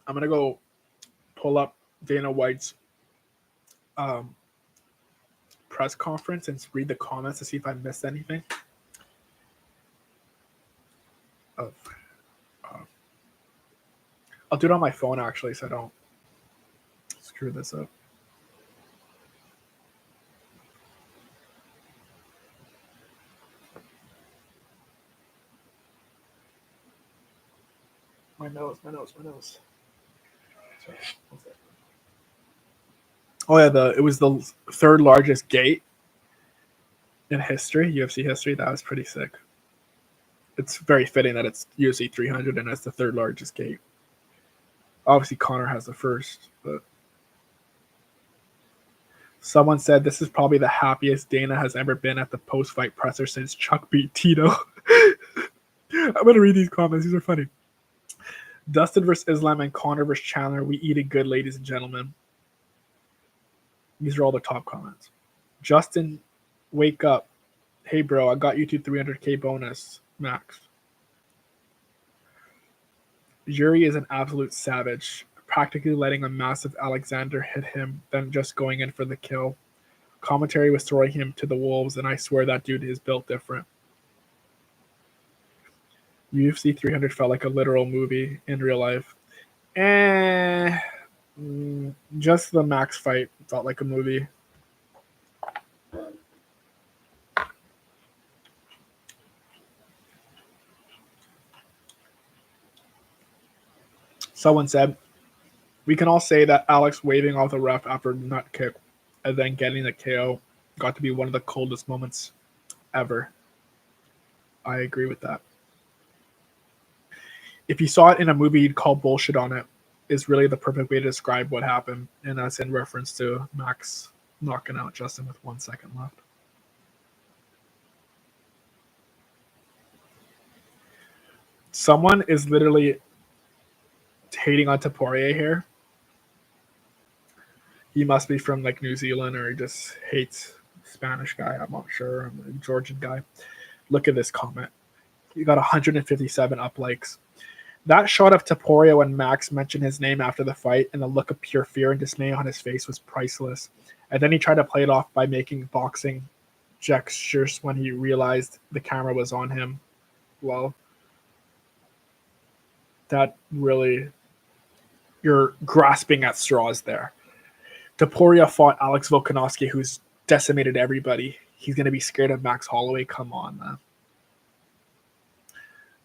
I'm going to go pull up Dana White's press conference and read the comments to see if I missed anything. I'll do it on my phone actually, so I don't screw this up. My nose. Sorry, oh yeah, it was the third largest gate in history, UFC history. That was pretty sick. It's very fitting that it's UFC 300 and it's the third largest gate. Obviously, Connor has the first, but someone said this is probably the happiest Dana has ever been at the post-fight presser since Chuck beat Tito. I'm gonna read these comments; these are funny. Dustin versus Islam and Connor versus Chandler. We eating good, ladies and gentlemen. These are all the top comments. Justin, wake up. Hey, bro, I got you to 300K bonus, max. Yuri is an absolute savage, practically letting a massive Alexander hit him, then just going in for the kill. Commentary was throwing him to the wolves, and I swear that dude is built different. UFC 300 felt like a literal movie in real life. Just the Max fight felt like a movie. Someone said, we can all say that Alex waving off the ref after the nut kick and then getting the KO got to be one of the coldest moments ever. I agree with that. If you saw it in a movie, you'd call bullshit on it, is really the perfect way to describe what happened. And that's in reference to Max knocking out Justin with 1 second left. Someone is literally hating on Taporia here. He must be from like New Zealand, or he just hates Spanish guy. I'm not sure. I'm a Georgian guy. Look at this comment. He got 157 up likes. That shot of Taporia when Max mentioned his name after the fight and the look of pure fear and dismay on his face was priceless. And then he tried to play it off by making boxing gestures when he realized the camera was on him. Well, that really, you're grasping at straws there. Taporia fought Alex Volkanovski, who's decimated everybody. He's going to be scared of Max Holloway. Come on, man.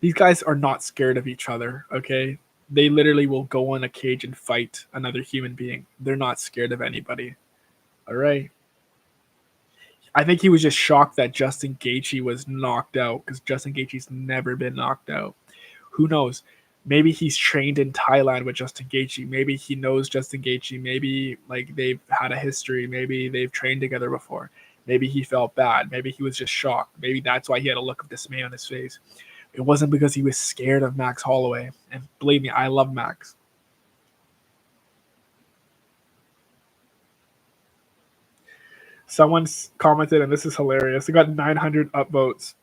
These guys are not scared of each other, okay? They literally will go in a cage and fight another human being. They're not scared of anybody. All right? I think he was just shocked that Justin Gaethje was knocked out, because Justin Gaethje's never been knocked out. Who knows? Maybe he's trained in Thailand with Justin Gaethje. Maybe he knows Justin Gaethje. Maybe like they've had a history. Maybe they've trained together before. Maybe he felt bad. Maybe he was just shocked. Maybe that's why he had a look of dismay on his face. It wasn't because he was scared of Max Holloway. And believe me, I love Max. Someone's commented, and this is hilarious. They got 900 upvotes.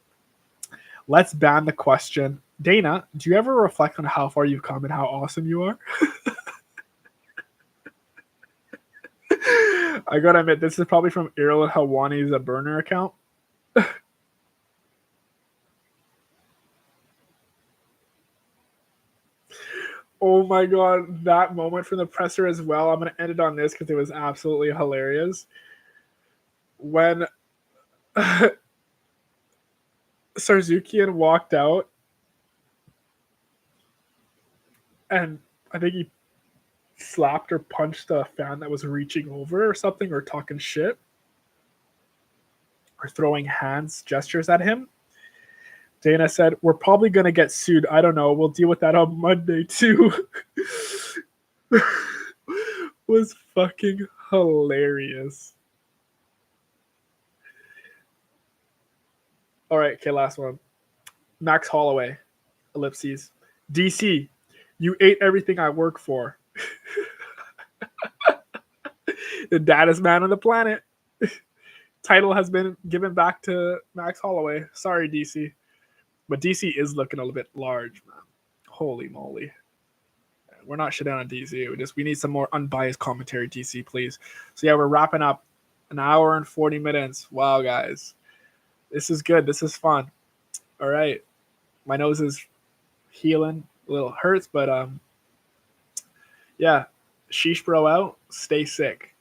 Let's ban the question. Dana, do you ever reflect on how far you've come and how awesome you are? I gotta admit, this is probably from Errol Hawani's burner account. Oh my god, that moment from the presser as well. I'm gonna end it on this because it was absolutely hilarious. When Sarzukian walked out, and I think he slapped or punched a fan that was reaching over or something, or talking shit, or throwing hands gestures at him. Dana said, we're probably going to get sued. I don't know. We'll deal with that on Monday too. Was fucking hilarious. All right, okay, last one. Max Holloway, ellipses. DC, you ate everything I work for. The baddest man on the planet. Title has been given back to Max Holloway. Sorry, DC. But DC is looking a little bit large, man. Holy moly. We're not shitting on DC. We need some more unbiased commentary, DC, please. So yeah, we're wrapping up. An hour and 40 minutes. Wow, guys. This is good. This is fun. All right. My nose is healing. A little hurts, but Yeah. Sheesh Bro out. Stay sick.